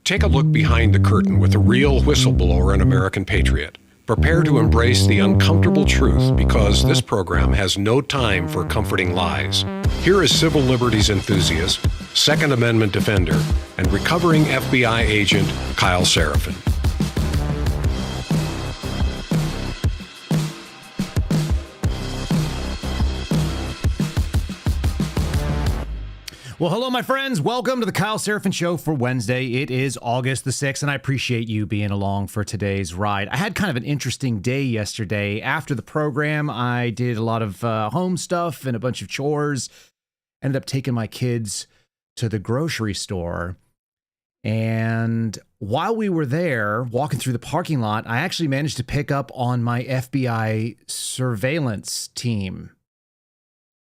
Take a look behind the curtain with a real whistleblower and American patriot. Prepare to embrace the uncomfortable truth because this program has no time for comforting lies. Here is civil liberties enthusiast, Second Amendment defender, and recovering FBI agent Kyle Sarapin. Well, hello, my friends. Welcome to the Kyle Sarapin Show for Wednesday. It is August the 6th, and I appreciate you being along for today's ride. I had kind of an interesting day yesterday. After the program, I did a lot of home stuff and a bunch of chores. Ended up taking my kids to the grocery store. And while we were there, walking through the parking lot, I actually managed to pick up on my FBI surveillance team.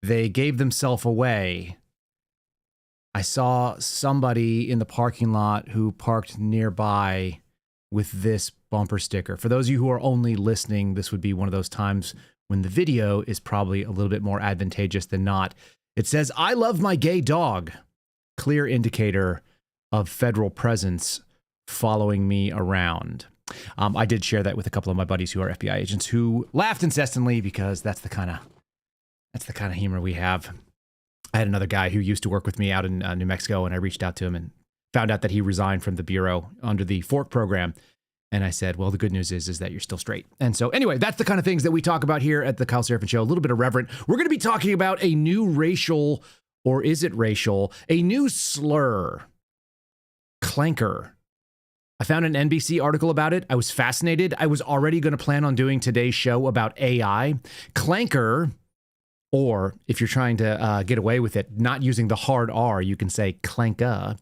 They gave themselves away. I saw somebody in the parking lot who parked nearby with this bumper sticker. For those of you who are only listening, this would be one of those times when the video is probably a little bit more advantageous than not. It says, "I love my gay dog." Clear indicator of federal presence following me around. I did share that with a couple of my buddies who are FBI agents who laughed incessantly because that's the kind of humor we have. I had another guy who used to work with me out in New Mexico, and I reached out to him and found out that he resigned from the Bureau under the Fork program. And I said, well, the good news is that you're still straight. And so anyway, that's the kind of things that we talk about here at the Kyle Sarapin Show. A little bit irreverent. We're going to be talking about a new racial, or is it racial, a new slur, Clanker. I found an NBC article about it. I was fascinated. I was already going to plan on doing today's show about AI. Clanker, or if you're trying to get away with it, not using the hard R, you can say Clanker,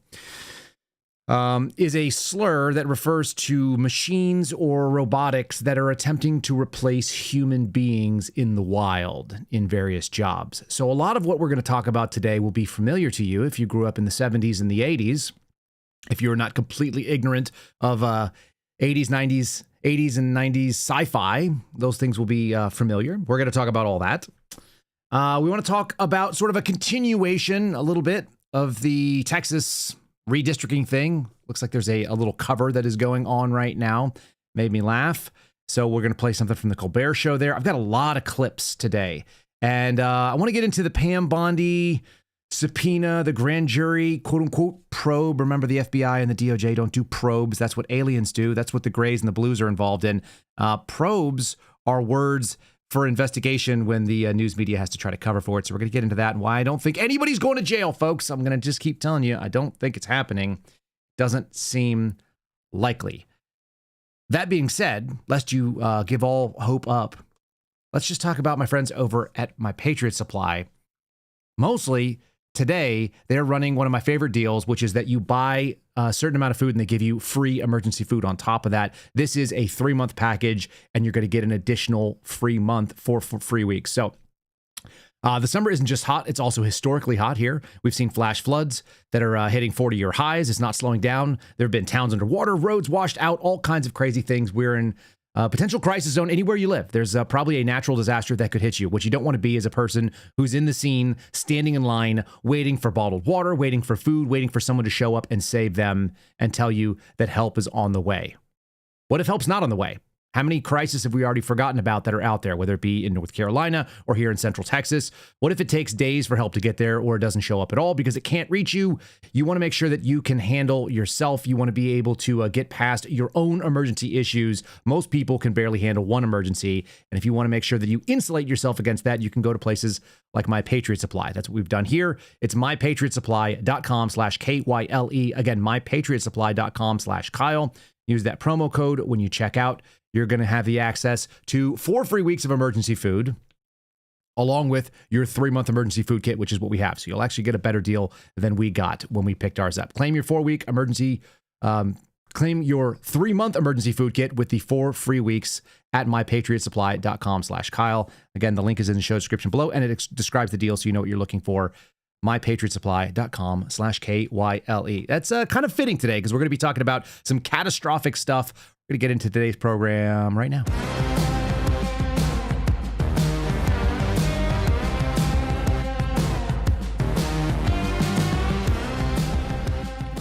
is a slur that refers to machines or robotics that are attempting to replace human beings in the wild in various jobs. So a lot of what we're going to talk about today will be familiar to you if you grew up in the 70s and the 80s. If you're not completely ignorant of 80s and 90s sci-fi, those things will be familiar. We're going to talk about all that. We want to talk about sort of a continuation a little bit of the Texas redistricting thing. Looks like there's a little cover that is going on right now. Made me laugh. So we're going to play something from the Colbert Show there. I've got a lot of clips today. And I want to get into the Pam Bondi subpoena, the grand jury, quote unquote, probe. Remember, the FBI and the DOJ don't do probes. That's what aliens do. That's what the grays and the blues are involved in. Probes are words for investigation when the news media has to try to cover for it. So we're going to get into that and why I don't think anybody's going to jail, folks. I'm going to just keep telling you, I don't think it's happening. Doesn't seem likely. That being said, lest you give all hope up, let's just talk about my friends over at my Patriot Supply. Mostly today, they're running one of my favorite deals, which is that you buy a certain amount of food and they give you free emergency food on top of that. This is a 3-month package, and you're going to get an additional free month for free weeks. So the summer isn't just hot, it's also historically hot here. We've seen flash floods that are hitting 40-year highs. It's not slowing down. There have been towns underwater, roads washed out, all kinds of crazy things. We're in potential crisis zone anywhere you live. There's probably a natural disaster that could hit you. What you don't want to be is a person who's in the scene, standing in line, waiting for bottled water, waiting for food, waiting for someone to show up and save them and tell you that help is on the way. What if help's not on the way? How many crises have we already forgotten about that are out there, whether it be in North Carolina or here in Central Texas? What if it takes days for help to get there or it doesn't show up at all because it can't reach you? You want to make sure that you can handle yourself. You want to be able to get past your own emergency issues. Most people can barely handle one emergency. And if you want to make sure that you insulate yourself against that, you can go to places like My Patriot Supply. That's what we've done here. It's mypatriotsupply.com/KYLE. Again, mypatriotsupply.com/Kyle. Use that promo code when you check out. You're going to have the access to 4 free weeks of emergency food, along with your 3-month emergency food kit, which is what we have. So you'll actually get a better deal than we got when we picked ours up. Claim your 4-week emergency, claim your 3-month emergency food kit with the 4 free weeks at mypatriotsupply.com/Kyle. Again, the link is in the show description below, and it describes the deal so you know what you're looking for. mypatriotsupply.com/KYLE. That's kind of fitting today because we're going to be talking about some catastrophic stuff. We're going to get into today's program right now.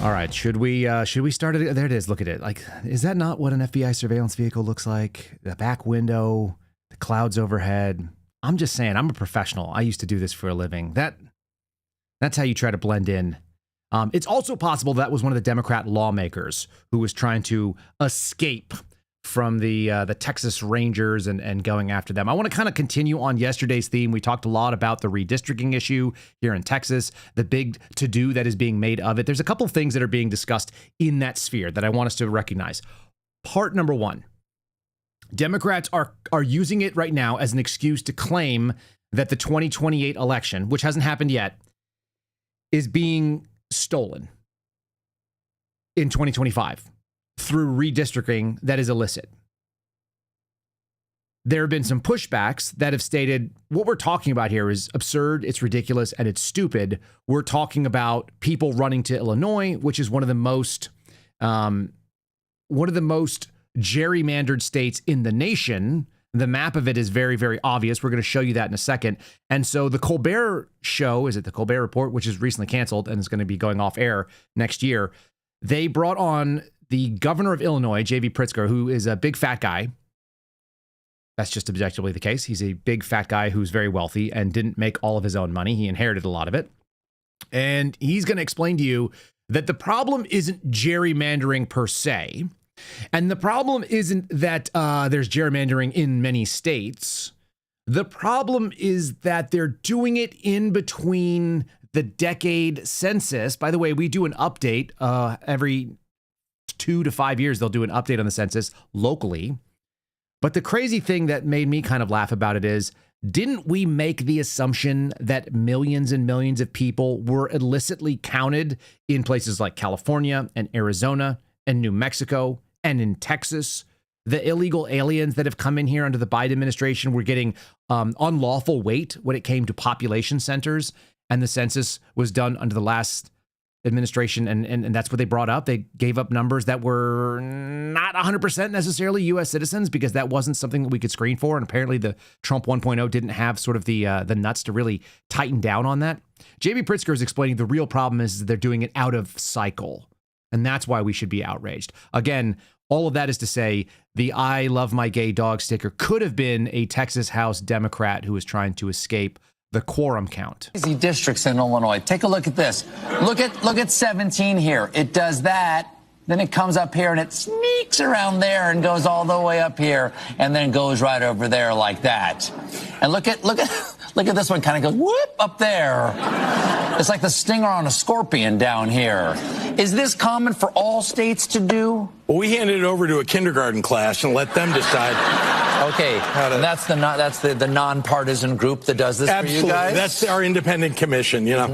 All right, should we start it? There it is. Look at it. Like, is that not what an FBI surveillance vehicle looks like? The back window, the clouds overhead. I'm just saying, I'm a professional. I used to do this for a living. That's how you try to blend in. It's also possible that was one of the Democrat lawmakers who was trying to escape from the Texas Rangers and going after them. I want to kind of continue on yesterday's theme. We talked a lot about the redistricting issue here in Texas, the big to-do that is being made of it. There's a couple things that are being discussed in that sphere that I want us to recognize. Part number one, Democrats are using it right now as an excuse to claim that the 2028 election, which hasn't happened yet, is being stolen in 2025. Through redistricting that is illicit. There have been some pushbacks that have stated what we're talking about here is absurd, it's ridiculous, and it's stupid. We're talking about people running to Illinois, which is one of the most gerrymandered states in the nation. The map of it is very, very obvious. We're going to show you that in a second. And so the Colbert show, is it the Colbert Report, which is recently canceled and is going to be going off air next year, they brought on the governor of Illinois, J.B. Pritzker, who is a big fat guy. That's just objectively the case. He's a big fat guy who's very wealthy and didn't make all of his own money. He inherited a lot of it. And he's going to explain to you that the problem isn't gerrymandering per se. And the problem isn't that there's gerrymandering in many states. The problem is that they're doing it in between the decade census. By the way, we do an update every 2 to 5 years. They'll do an update on the census locally. But the crazy thing that made me kind of laugh about it is, didn't we make the assumption that millions and millions of people were illicitly counted in places like California and Arizona and New Mexico and in Texas? The illegal aliens that have come in here under the Biden administration were getting unlawful weight when it came to population centers. And the census was done under the last administration, and that's what they brought up. They gave up numbers that were not 100% necessarily U.S. citizens because that wasn't something that we could screen for, and apparently the Trump 1.0 didn't have sort of the nuts to really tighten down on that. J.B. Pritzker is explaining the real problem is that they're doing it out of cycle, and that's why we should be outraged. Again, all of that is to say the I love my gay dog sticker could have been a Texas House Democrat who was trying to escape the quorum count. Easy districts in Illinois. Take a look at this. Look at 17 here. It does that. Then it comes up here and it sneaks around there and goes all the way up here and then goes right over there like that. And look at this one, kind of goes whoop up there. It's like the stinger on a scorpion down here. Is this common for all states to do? Well, we handed it over to a kindergarten class and let them decide. Okay, and that's the nonpartisan group that does this Absolutely. For you guys? That's our independent commission, you know.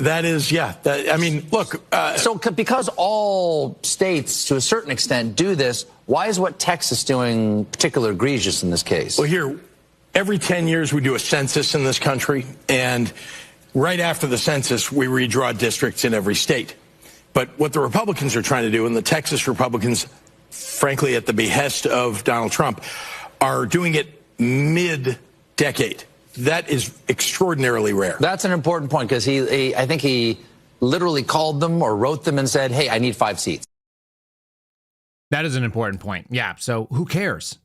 That is, yeah. I mean, look. So because all states, to a certain extent, do this, why is what Texas doing particularly egregious in this case? Well, here, every 10 years we do a census in this country, and right after the census, we redraw districts in every state. But what the Republicans are trying to do, and the Texas Republicans, frankly, at the behest of Donald Trump, are doing it mid-decade. That is extraordinarily rare. That's an important point because I think he literally called them or wrote them and said, hey, I need 5 seats. That is an important point. Yeah. So who cares?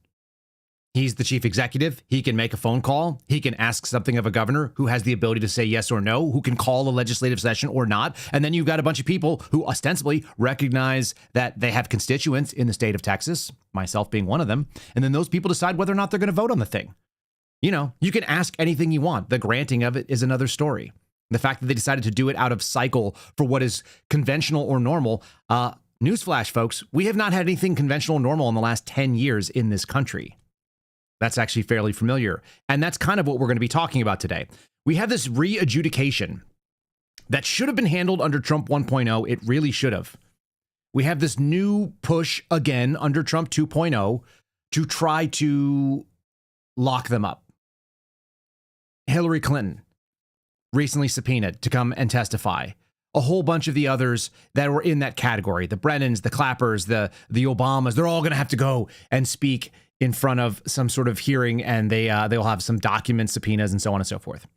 He's the chief executive. He can make a phone call. He can ask something of a governor who has the ability to say yes or no, who can call a legislative session or not. And then you've got a bunch of people who ostensibly recognize that they have constituents in the state of Texas, myself being one of them. And then those people decide whether or not they're going to vote on the thing. You know, you can ask anything you want. The granting of it is another story. The fact that they decided to do it out of cycle for what is conventional or normal. Newsflash, folks, we have not had anything conventional or normal in the last 10 years in this country. That's actually fairly familiar. And that's kind of what we're going to be talking about today. We have this re-adjudication that should have been handled under Trump 1.0. It really should have. We have this new push again under Trump 2.0 to try to lock them up. Hillary Clinton recently subpoenaed to come and testify. A whole bunch of the others that were in that category, the Brennans, the Clappers, the Obamas, they're all going to have to go and speak in front of some sort of hearing, and they'll have some documents, subpoenas, and so on and so forth.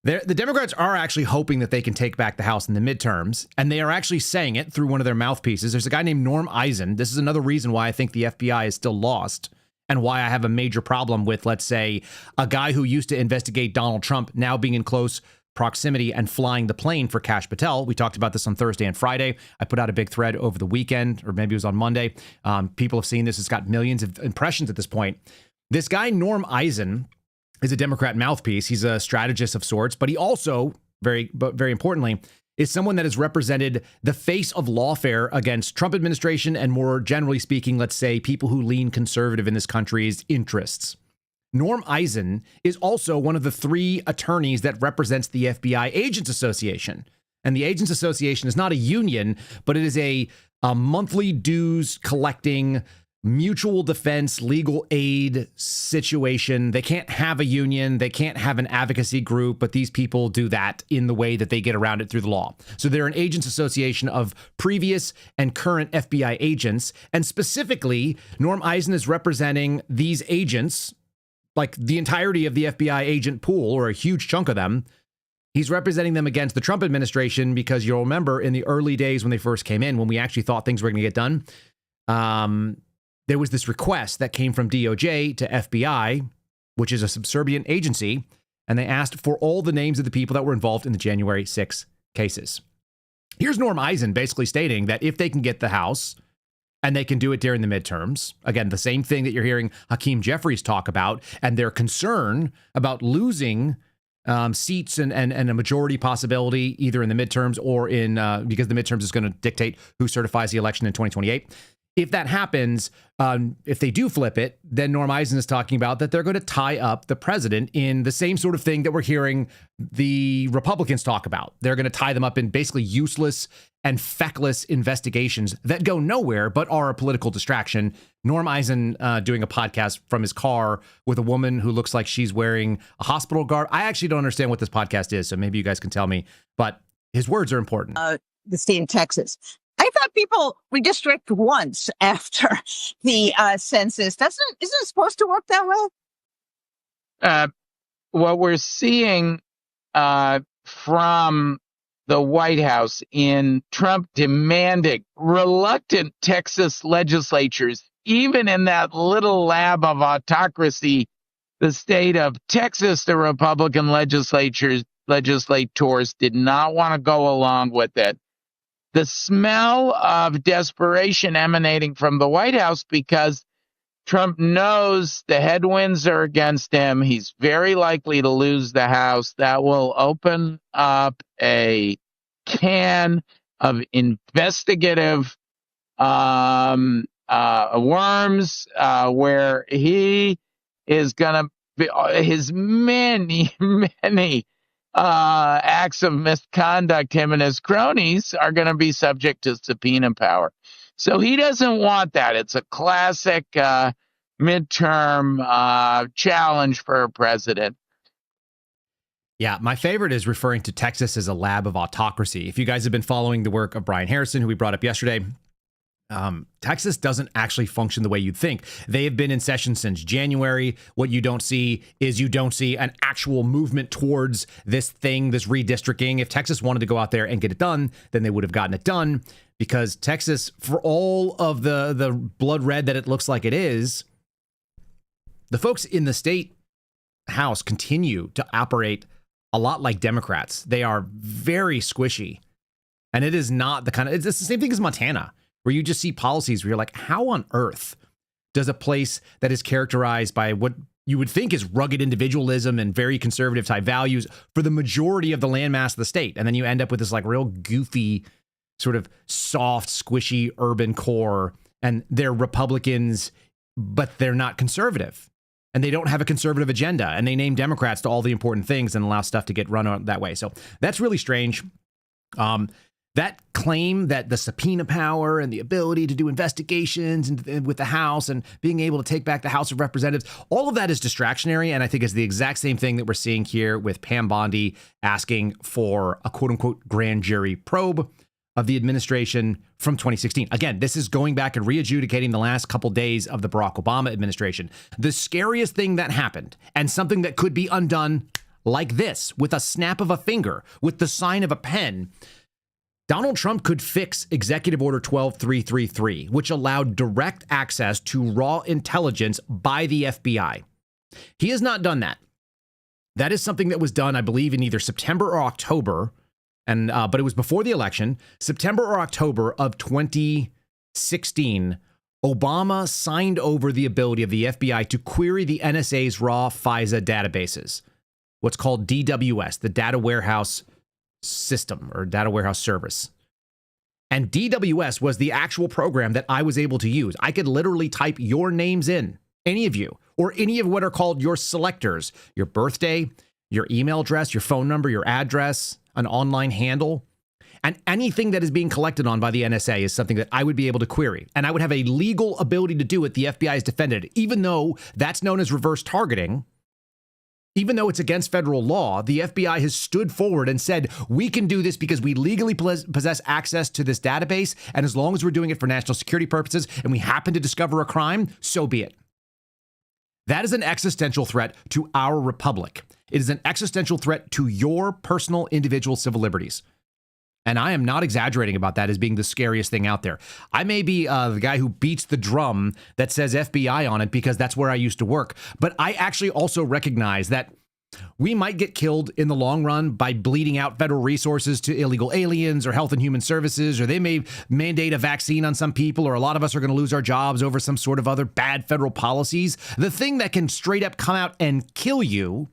The Democrats are actually hoping that they can take back the House in the midterms, and they are actually saying it through one of their mouthpieces. There's a guy named Norm Eisen. This is another reason why I think the FBI is still lost and why I have a major problem with, let's say, a guy who used to investigate Donald Trump now being in close proximity and flying the plane for Kash Patel. We talked about this on Thursday and Friday. I put out a big thread over the weekend, or maybe it was on Monday. People have seen this. It's got millions of impressions at this point. This guy, Norm Eisen, is a Democrat mouthpiece. He's a strategist of sorts, but he also, very importantly, is someone that has represented the face of lawfare against Trump administration and, more generally speaking, let's say, people who lean conservative in this country's interests. Norm Eisen is also one of the 3 attorneys that represents the FBI Agents Association. And the Agents Association is not a union, but it is a monthly dues collecting mutual defense, legal aid situation. They can't have a union. They can't have an advocacy group, but these people do that in the way that they get around it through the law. So they're an agents association of previous and current FBI agents. And specifically, Norm Eisen is representing these agents, like the entirety of the FBI agent pool, or a huge chunk of them. He's representing them against the Trump administration because you'll remember in the early days when they first came in, when we actually thought things were going to get done, there was this request that came from DOJ to FBI, which is a subservient agency, and they asked for all the names of the people that were involved in the January 6 cases. Here's Norm Eisen basically stating that if they can get the House, and they can do it during the midterms, again, the same thing that you're hearing Hakeem Jeffries talk about, and their concern about losing seats and a majority possibility either in the midterms or in because the midterms is going to dictate who certifies the election in 2028. If that happens, if they do flip it, then Norm Eisen is talking about that they're going to tie up the president in the same sort of thing that we're hearing the Republicans talk about. They're going to tie them up in basically useless and feckless investigations that go nowhere but are a political distraction. Norm Eisen doing a podcast from his car with a woman who looks like she's wearing a hospital garb. I actually don't understand what this podcast is, so maybe you guys can tell me, but his words are important. The state of Texas. I thought people redistrict once after the census. Isn't it supposed to work that way? What we're seeing from the White House in Trump demanding reluctant Texas legislatures, even in that little lab of autocracy, the state of Texas, the Republican legislators did not want to go along with it. The smell of desperation emanating from the White House because Trump knows the headwinds are against him. He's very likely to lose the House. That will open up a can of investigative worms where he is going to be his many acts of misconduct, him and his cronies, are going to be subject to subpoena power. So he doesn't want that. It's a classic midterm challenge for a president. Yeah, my favorite is referring to Texas as a lab of autocracy. If you guys have been following the work of Brian Harrison, who we brought up yesterday, Texas doesn't actually function the way you'd think. They have been in session since January. What you don't see is an actual movement towards this thing, this redistricting. If Texas wanted to go out there and get it done, then they would have gotten it done, because Texas, for all of the blood red that it looks like it is, the folks in the state house continue to operate a lot like Democrats. They are very squishy, and it is not the kind of, it's the same thing as Montana, where you just see policies where you're like, how on earth does a place that is characterized by what you would think is rugged individualism and very conservative type values for the majority of the landmass of the state, and then you end up with this like real goofy, sort of soft, squishy urban core, and they're Republicans, but they're not conservative, and they don't have a conservative agenda, and they name Democrats to all the important things and allow stuff to get run on that way. So that's really strange. That claim that the subpoena power and the ability to do investigations and with the House and being able to take back the House of Representatives, all of that is distractionary. And I think is the exact same thing that we're seeing here with Pam Bondi asking for a quote unquote grand jury probe of the administration from 2016. Again, this is going back and re-adjudicating the last couple days of the Barack Obama administration. The scariest thing that happened, and something that could be undone like this, with a snap of a finger, with the sign of a pen, Donald Trump could fix Executive Order 12333, which allowed direct access to raw intelligence by the FBI. He has not done that. That is something that was done, I believe, in either September or October, but it was before the election. September or October of 2016, Obama signed over the ability of the FBI to query the NSA's raw FISA databases, what's called DWS, the Data Warehouse System or Data Warehouse Service. And DWS was the actual program that I was able to use. I could literally type your names in, any of you, or any of what are called your selectors, your birthday, your email address, your phone number, your address, an online handle. And anything that is being collected on by the NSA is something that I would be able to query. And I would have a legal ability to do it. The FBI has defended it. Even though that's known as reverse targeting, even though it's against federal law, the FBI has stood forward and said, we can do this because we legally possess access to this database. And as long as we're doing it for national security purposes and we happen to discover a crime, so be it. That is an existential threat to our republic. It is an existential threat to your personal individual civil liberties. And I am not exaggerating about that as being the scariest thing out there. I may be the guy who beats the drum that says FBI on it because that's where I used to work. But I actually also recognize that we might get killed in the long run by bleeding out federal resources to illegal aliens or Health and Human Services, or they may mandate a vaccine on some people, or a lot of us are going to lose our jobs over some sort of other bad federal policies. The thing that can straight up come out and kill you,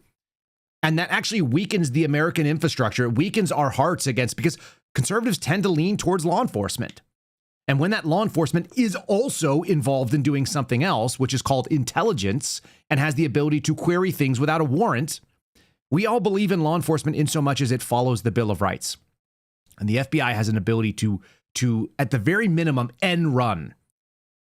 and that actually weakens the American infrastructure, it weakens our hearts against, because conservatives tend to lean towards law enforcement. And when that law enforcement is also involved in doing something else, which is called intelligence, and has the ability to query things without a warrant, we all believe in law enforcement in so much as it follows the Bill of Rights. And the FBI has an ability to at the very minimum, end run.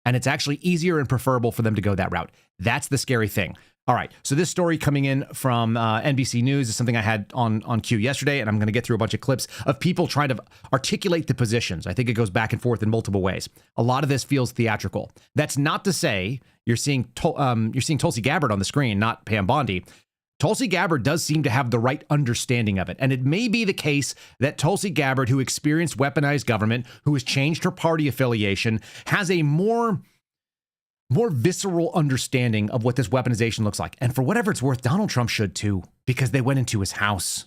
And it's actually easier and preferable for them to go that route. That's the scary thing. All right, so this story coming in from NBC News is something I had on cue yesterday, and I'm going to get through a bunch of clips of people trying to articulate the positions. I think it goes back and forth in multiple ways. A lot of this feels theatrical. That's not to say you're seeing Tulsi Gabbard on the screen, not Pam Bondi. Tulsi Gabbard does seem to have the right understanding of it, and it may be the case that Tulsi Gabbard, who experienced weaponized government, who has changed her party affiliation, has a more visceral understanding of what this weaponization looks like. And for whatever it's worth, Donald Trump should too, because they went into his house.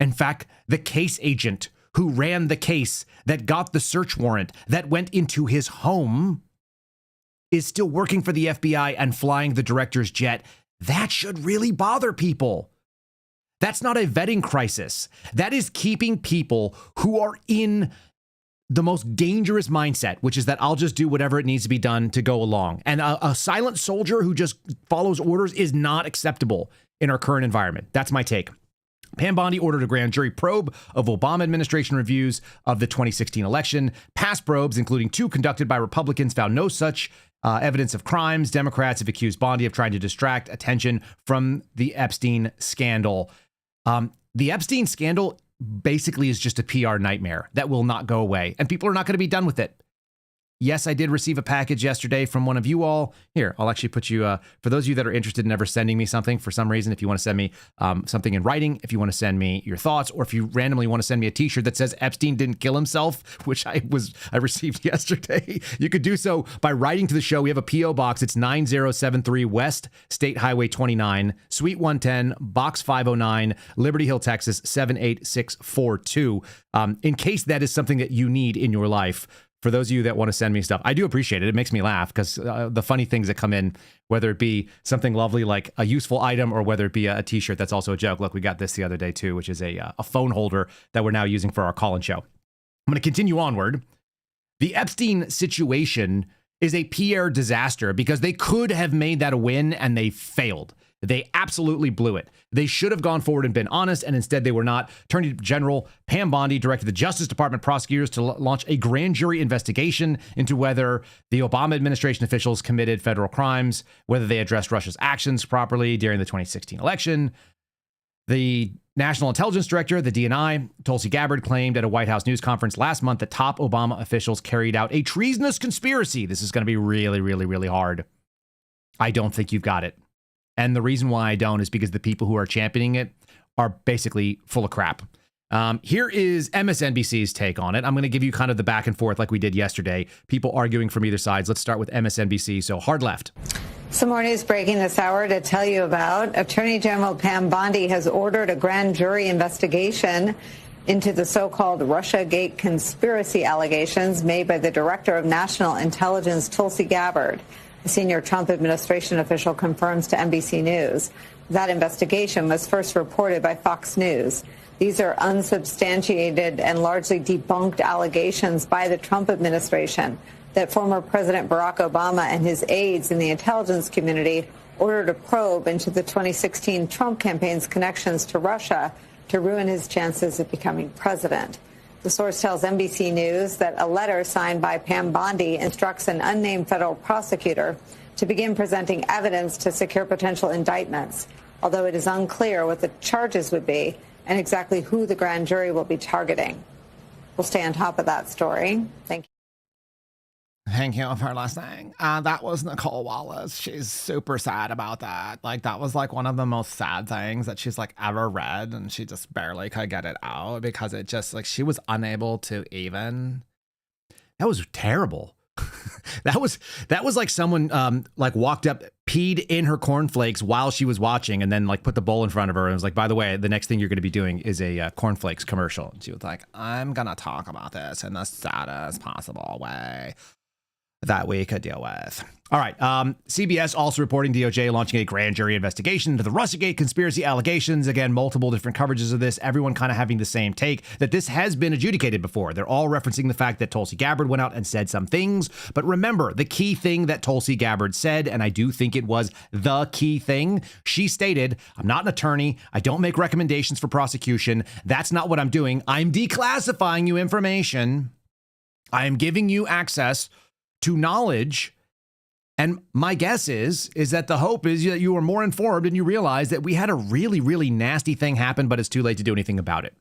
In fact, the case agent who ran the case that got the search warrant that went into his home is still working for the FBI and flying the director's jet. That should really bother people. That's not a vetting crisis. That is keeping people who are in the most dangerous mindset, which is that I'll just do whatever it needs to be done to go along. And a silent soldier who just follows orders is not acceptable in our current environment. That's my take. Pam Bondi ordered a grand jury probe of Obama administration reviews of the 2016 election. Past probes, including 2 conducted by Republicans, found no such evidence of crimes. Democrats have accused Bondi of trying to distract attention from the Epstein scandal. The Epstein scandal basically is just a PR nightmare that will not go away, and people are not going to be done with it. Yes, I did receive a package yesterday from one of you all. Here, I'll actually put you, for those of you that are interested in ever sending me something for some reason, if you want to send me something in writing, if you want to send me your thoughts, or if you randomly want to send me a t-shirt that says Epstein didn't kill himself, which I received yesterday, you could do so by writing to the show. We have a P.O. box. It's 9073 West State Highway 29, Suite 110, Box 509, Liberty Hill, Texas, 78642. In case that is something that you need in your life. For those of you that want to send me stuff, I do appreciate it. It makes me laugh because the funny things that come in, whether it be something lovely like a useful item or whether it be a t-shirt that's also a joke. Look, we got this the other day too, which is a phone holder that we're now using for our call-in show. I'm going to continue onward. The Epstein situation is a PR disaster because they could have made that a win and they failed. They absolutely blew it. They should have gone forward and been honest, and instead they were not. Attorney General Pam Bondi directed the Justice Department prosecutors to launch a grand jury investigation into whether the Obama administration officials committed federal crimes, whether they addressed Russia's actions properly during the 2016 election. The National Intelligence Director, the DNI, Tulsi Gabbard, claimed at a White House news conference last month that top Obama officials carried out a treasonous conspiracy. This is going to be really, really, really hard. I don't think you've got it. And the reason why I don't is because the people who are championing it are basically full of crap. Here is MSNBC's take on it. I'm going to give you kind of the back and forth like we did yesterday. People arguing from either sides. Let's start with MSNBC. So hard left. Some more news breaking this hour to tell you about. Attorney General Pam Bondi has ordered a grand jury investigation into the so-called Russiagate conspiracy allegations made by the Director of National Intelligence, Tulsi Gabbard. A senior Trump administration official confirms to NBC News. That investigation was first reported by Fox News. These are unsubstantiated and largely debunked allegations by the Trump administration that former President Barack Obama and his aides in the intelligence community ordered a probe into the 2016 Trump campaign's connections to Russia to ruin his chances of becoming president. The source tells NBC News that a letter signed by Pam Bondi instructs an unnamed federal prosecutor to begin presenting evidence to secure potential indictments, although it is unclear what the charges would be and exactly who the grand jury will be targeting. We'll stay on top of that story. Thank you. Thank you for listening. That was Nicole Wallace. She's super sad about that. Like, that was like one of the most sad things that she's like ever read, and she just barely could get it out because it just like she was unable to even. That was terrible. that was like someone like walked up, peed in her cornflakes while she was watching, and then like put the bowl in front of her and was like, by the way, the next thing you're going to be doing is a cornflakes commercial. And she was like, I'm going to talk about this in the saddest possible way that we could deal with. All right. CBS also reporting DOJ launching a grand jury investigation into the Russiagate conspiracy allegations. Again, multiple different coverages of this. Everyone kind of having the same take that this has been adjudicated before. They're all referencing the fact that Tulsi Gabbard went out and said some things. But remember, the key thing that Tulsi Gabbard said, and I do think it was the key thing, she stated, I'm not an attorney. I don't make recommendations for prosecution. That's not what I'm doing. I'm declassifying you information. I am giving you access to knowledge. And my guess is that the hope is that you are more informed and you realize that we had a really, really nasty thing happen, but it's too late to do anything about it.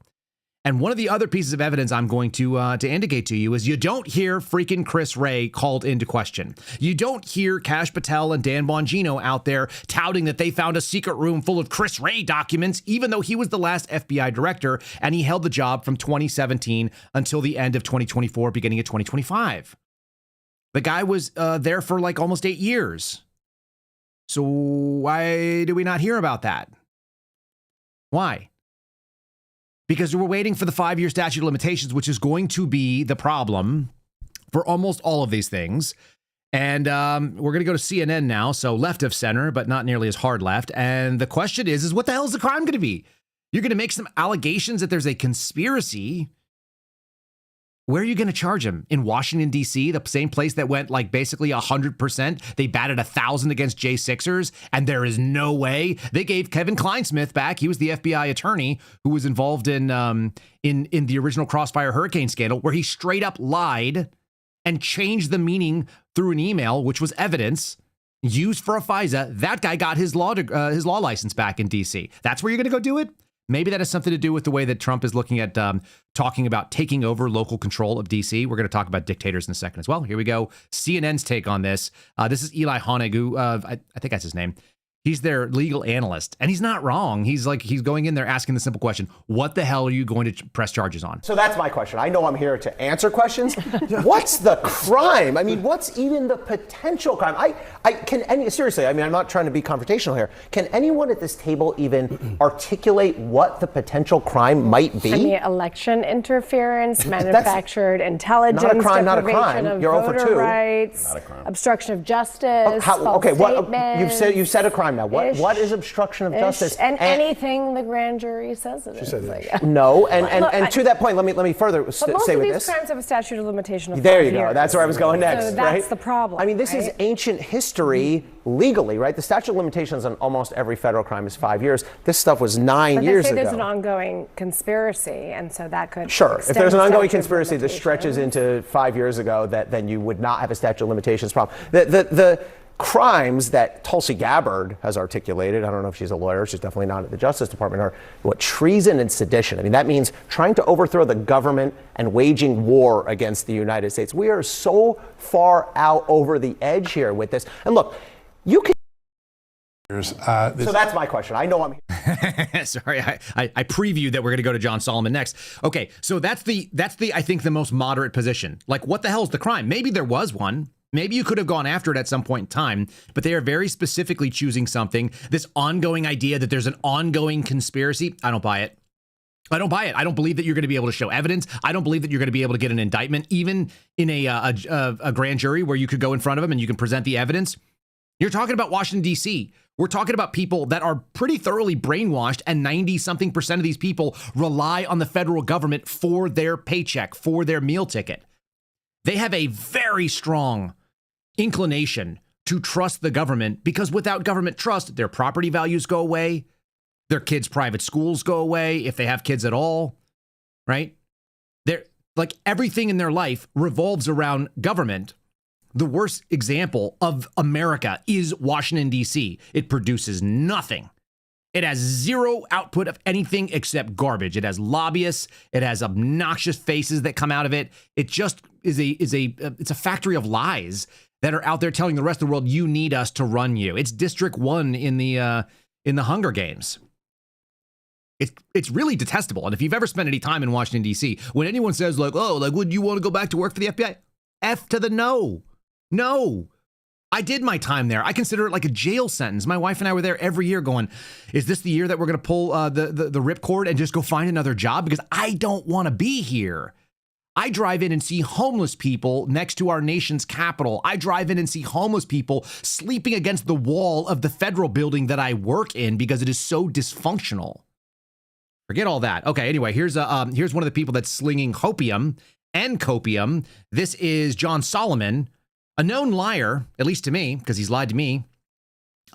And one of the other pieces of evidence I'm going to indicate to you is you don't hear freaking Chris Wray called into question. You don't hear Kash Patel and Dan Bongino out there touting that they found a secret room full of Chris Wray documents, even though he was the last FBI director and he held the job from 2017 until the end of 2024, beginning of 2025. The guy was there for like almost 8 years. So why do we not hear about that? Why? Because we're waiting for the 5-year statute of limitations, which is going to be the problem for almost all of these things. And we're going to go to CNN now. So left of center, but not nearly as hard left. And the question is what the hell is the crime going to be? You're going to make some allegations that there's a conspiracy. Where are you going to charge him? In Washington, D.C., the same place that went like basically 100%. They batted 1,000 against J6ers, and there is no way. They gave Kevin Kleinsmith back. He was the FBI attorney who was involved in the original Crossfire Hurricane scandal, where he straight up lied and changed the meaning through an email, which was evidence used for a FISA. That guy got his law license back in D.C. That's where you're going to go do it? Maybe that has something to do with the way that Trump is looking at talking about taking over local control of D.C. We're going to talk about dictators in a second as well. Here we go. CNN's take on this. This is Eli Honig, who I think that's his name. He's their legal analyst, and he's not wrong. He's going in there asking the simple question, what the hell are you going to press charges on? So that's my question. I know I'm here to answer questions. What's the crime? I mean, what's even the potential crime? Seriously, I mean, I'm not trying to be confrontational here. Can anyone at this table even articulate what the potential crime might be? I mean, election interference, manufactured intelligence, not a crime, not a crime. Of You're voter 0 for 2. rights, Not a crime. Obstruction of justice, you've said a crime now. What is obstruction of justice? And anything the grand jury says it is. No, and to that point, let me further say with this. Most of these crimes have a statute of limitation of 5 years. There you go. That's where I was going next. So that's the problem. I mean, this is ancient history legally, right? The statute of limitations on almost every federal crime is 5 years. This stuff was 9 years ago. There's an ongoing conspiracy, and so that could if there's an ongoing conspiracy that stretches into 5 years ago, then you would not have a statute of limitations problem. The crimes that Tulsi Gabbard has articulated, I don't know if she's a lawyer, she's definitely not at the Justice Department, are treason and sedition. I mean, that means trying to overthrow the government and waging war against the United States. We are so far out over the edge here with this. And look, you can So that's my question. I know I'm here. Sorry, I previewed that we're going to go to John Solomon next. Okay, so that's the I think the most moderate position. Like, what the hell is the crime? Maybe there was one. Maybe you could have gone after it at some point in time, but they are very specifically choosing something. This ongoing idea that there's an ongoing conspiracy. I don't buy it. I don't buy it. I don't believe that you're going to be able to show evidence. I don't believe that you're going to be able to get an indictment, even in a grand jury where you could go in front of them and you can present the evidence. You're talking about Washington, D.C. We're talking about people that are pretty thoroughly brainwashed, and 90-something% of these people rely on the federal government for their paycheck, for their meal ticket. They have a very strong inclination to trust the government because without government trust, their property values go away, their kids' private schools go away, if they have kids at all, right? They're like everything in their life revolves around government. The worst example of America is Washington, D.C. It produces nothing. It has zero output of anything except garbage. It has lobbyists. It has obnoxious faces that come out of it. It just it's a factory of lies that are out there telling the rest of the world, you need us to run you. It's District 1 in the Hunger Games. It's really detestable. And if you've ever spent any time in Washington, D.C., when anyone says like, oh, like, would you want to go back to work for the FBI? F to the no. No, I did my time there. I consider it like a jail sentence. My wife and I were there every year going, is this the year that we're going to pull the ripcord and just go find another job? Because I don't want to be here. I drive in and see homeless people next to our nation's capital. I drive in and see homeless people sleeping against the wall of the federal building that I work in because it is so dysfunctional. Forget all that. Okay, anyway, here's one of the people that's slinging hopium and copium. This is John Solomon. A known liar, at least to me, because he's lied to me.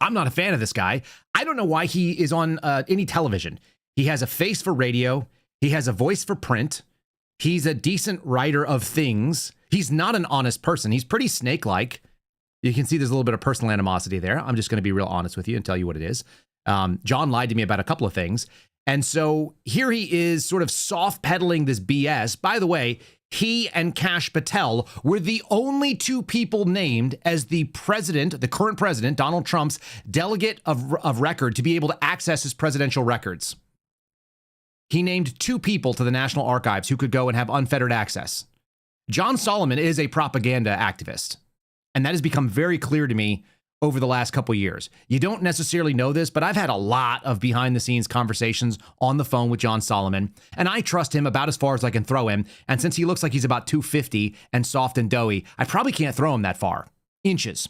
I'm not a fan of this guy. I don't know why he is on any television. He has a face for radio. He has a voice for print. He's a decent writer of things. He's not an honest person. He's pretty snake-like. You can see there's a little bit of personal animosity there. I'm just going to be real honest with you and tell you what it is. John lied to me about a couple of things. And so here he is sort of soft peddling this BS. By the way, he and Kash Patel were the only two people named as the president, the current president, Donald Trump's delegate of record to be able to access his presidential records. He named two people to the National Archives who could go and have unfettered access. John Solomon is a propaganda activist, and that has become very clear to me over the last couple of years. You don't necessarily know this, but I've had a lot of behind-the-scenes conversations on the phone with John Solomon, and I trust him about as far as I can throw him. And since he looks like he's about 250 and soft and doughy, I probably can't throw him that far. Inches.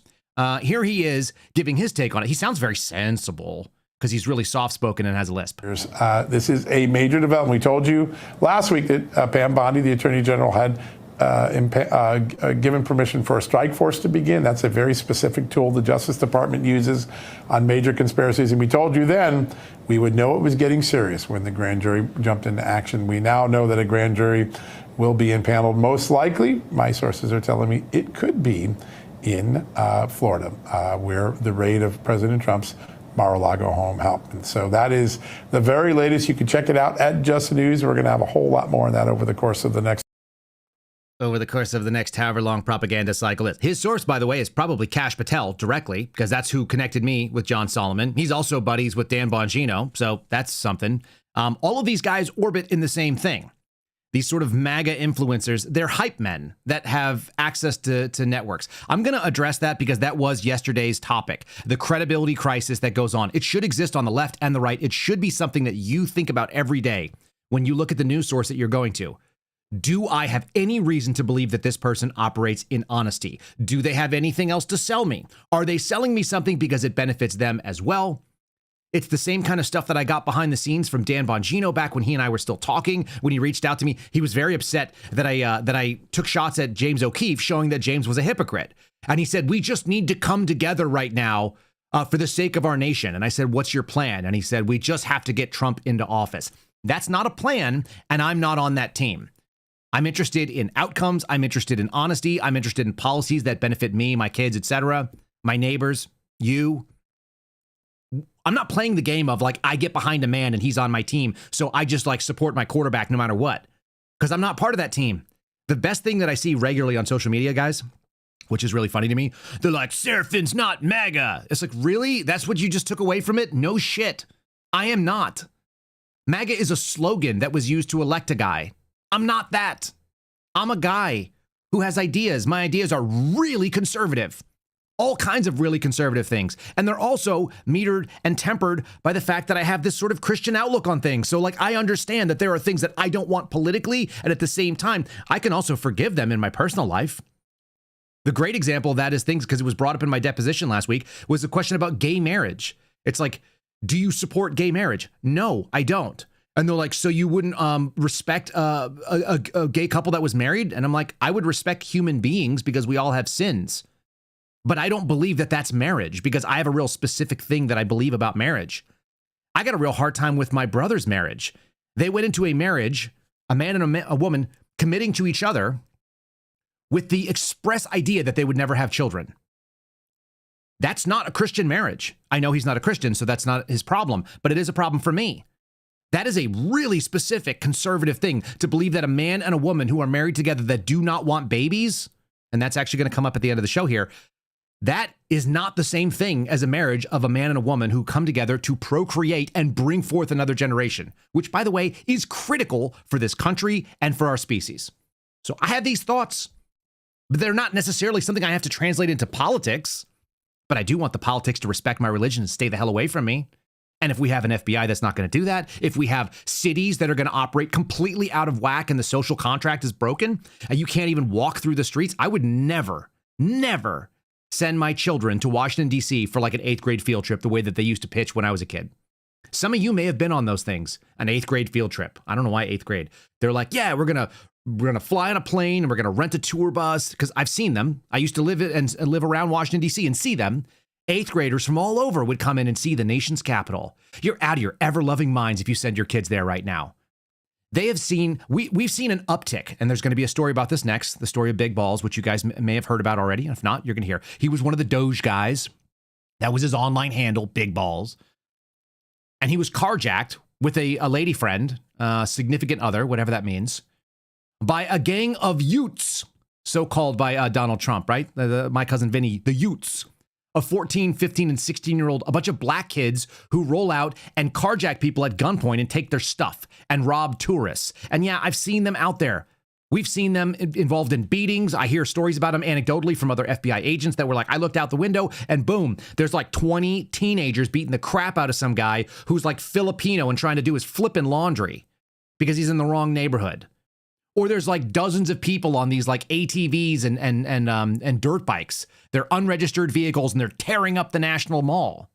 Here he is giving his take on it. He sounds very sensible because he's really soft-spoken and has a lisp. This is a major development. We told you last week that Pam Bondi, the Attorney General, had given permission for a strike force to begin. That's a very specific tool the Justice Department uses on major conspiracies. And we told you then we would know it was getting serious when the grand jury jumped into action. We now know that a grand jury will be impaneled. Most likely, my sources are telling me, it could be in Florida, where the raid of President Trump's Mar-a-Lago home happened. So that is the very latest. You can check it out at Just News. We're going to have a whole lot more on that over the course of the next however long propaganda cycle is. His source, by the way, is probably Kash Patel directly, because that's who connected me with John Solomon. He's also buddies with Dan Bongino, so that's something. All of these guys orbit in the same thing. These sort of MAGA influencers, they're hype men that have access to networks. I'm going to address that because that was yesterday's topic, the credibility crisis that goes on. It should exist on the left and the right. It should be something that you think about every day when you look at the news source that you're going to. Do I have any reason to believe that this person operates in honesty? Do they have anything else to sell me? Are they selling me something because it benefits them as well? It's the same kind of stuff that I got behind the scenes from Dan Bongino back when he and I were still talking. When he reached out to me, he was very upset that I took shots at James O'Keefe, showing that James was a hypocrite. And he said, we just need to come together right now for the sake of our nation. And I said, what's your plan? And he said, we just have to get Trump into office. That's not a plan, and I'm not on that team. I'm interested in outcomes. I'm interested in honesty. I'm interested in policies that benefit me, my kids, etc., my neighbors, you. I'm not playing the game of like I get behind a man and he's on my team, so I just like support my quarterback no matter what, because I'm not part of that team. The best thing that I see regularly on social media, guys, which is really funny to me. They're like, Sarapins, not MAGA. It's like, really? That's what you just took away from it? No shit. I am not. MAGA is a slogan that was used to elect a guy. I'm not that. I'm a guy who has ideas. My ideas are really conservative. All kinds of really conservative things. And they're also metered and tempered by the fact that I have this sort of Christian outlook on things. So like, I understand that there are things that I don't want politically. And at the same time, I can also forgive them in my personal life. The great example of that is things, because it was brought up in my deposition last week, was the question about gay marriage. It's like, do you support gay marriage? No, I don't. And they're like, so you wouldn't respect a gay couple that was married? And I'm like, I would respect human beings because we all have sins. But I don't believe that that's marriage because I have a real specific thing that I believe about marriage. I got a real hard time with my brother's marriage. They went into a marriage, a man and a woman committing to each other with the express idea that they would never have children. That's not a Christian marriage. I know he's not a Christian, so that's not his problem, but it is a problem for me. That is a really specific conservative thing to believe that a man and a woman who are married together that do not want babies, and that's actually going to come up at the end of the show here, that is not the same thing as a marriage of a man and a woman who come together to procreate and bring forth another generation, which, by the way, is critical for this country and for our species. So I have these thoughts, but they're not necessarily something I have to translate into politics. But I do want the politics to respect my religion and stay the hell away from me. And if we have an FBI that's not going to do that, if we have cities that are going to operate completely out of whack and the social contract is broken, and you can't even walk through the streets, I would never send my children to Washington, D.C. for like an 8th grade field trip the way that they used to pitch when I was a kid. Some of you may have been on those things, an 8th grade field trip. I don't know why 8th grade. They're like, yeah, we're going to fly on a plane and we're going to rent a tour bus, because I've seen them. I used to live around Washington, D.C. and see them. 8th graders from all over would come in and see the nation's capital. You're out of your ever-loving minds if you send your kids there right now. They have seen, we've seen an uptick, and there's going to be a story about this next, the story of Big Balls, which you guys may have heard about already. If not, you're going to hear. He was one of the Doge guys. That was his online handle, Big Balls. And he was carjacked with a lady friend, significant other, whatever that means, by a gang of Utes, so called by Donald Trump, right? My cousin Vinny, the Utes. Of 14, 15, and 16-year-old, a bunch of black kids who roll out and carjack people at gunpoint and take their stuff and rob tourists. And yeah, I've seen them out there. We've seen them involved in beatings. I hear stories about them anecdotally from other FBI agents that were like, I looked out the window and boom, there's like 20 teenagers beating the crap out of some guy who's like Filipino and trying to do his flipping laundry because he's in the wrong neighborhood. Or there's like dozens of people on these like ATVs and dirt bikes. They're unregistered vehicles and they're tearing up the National Mall.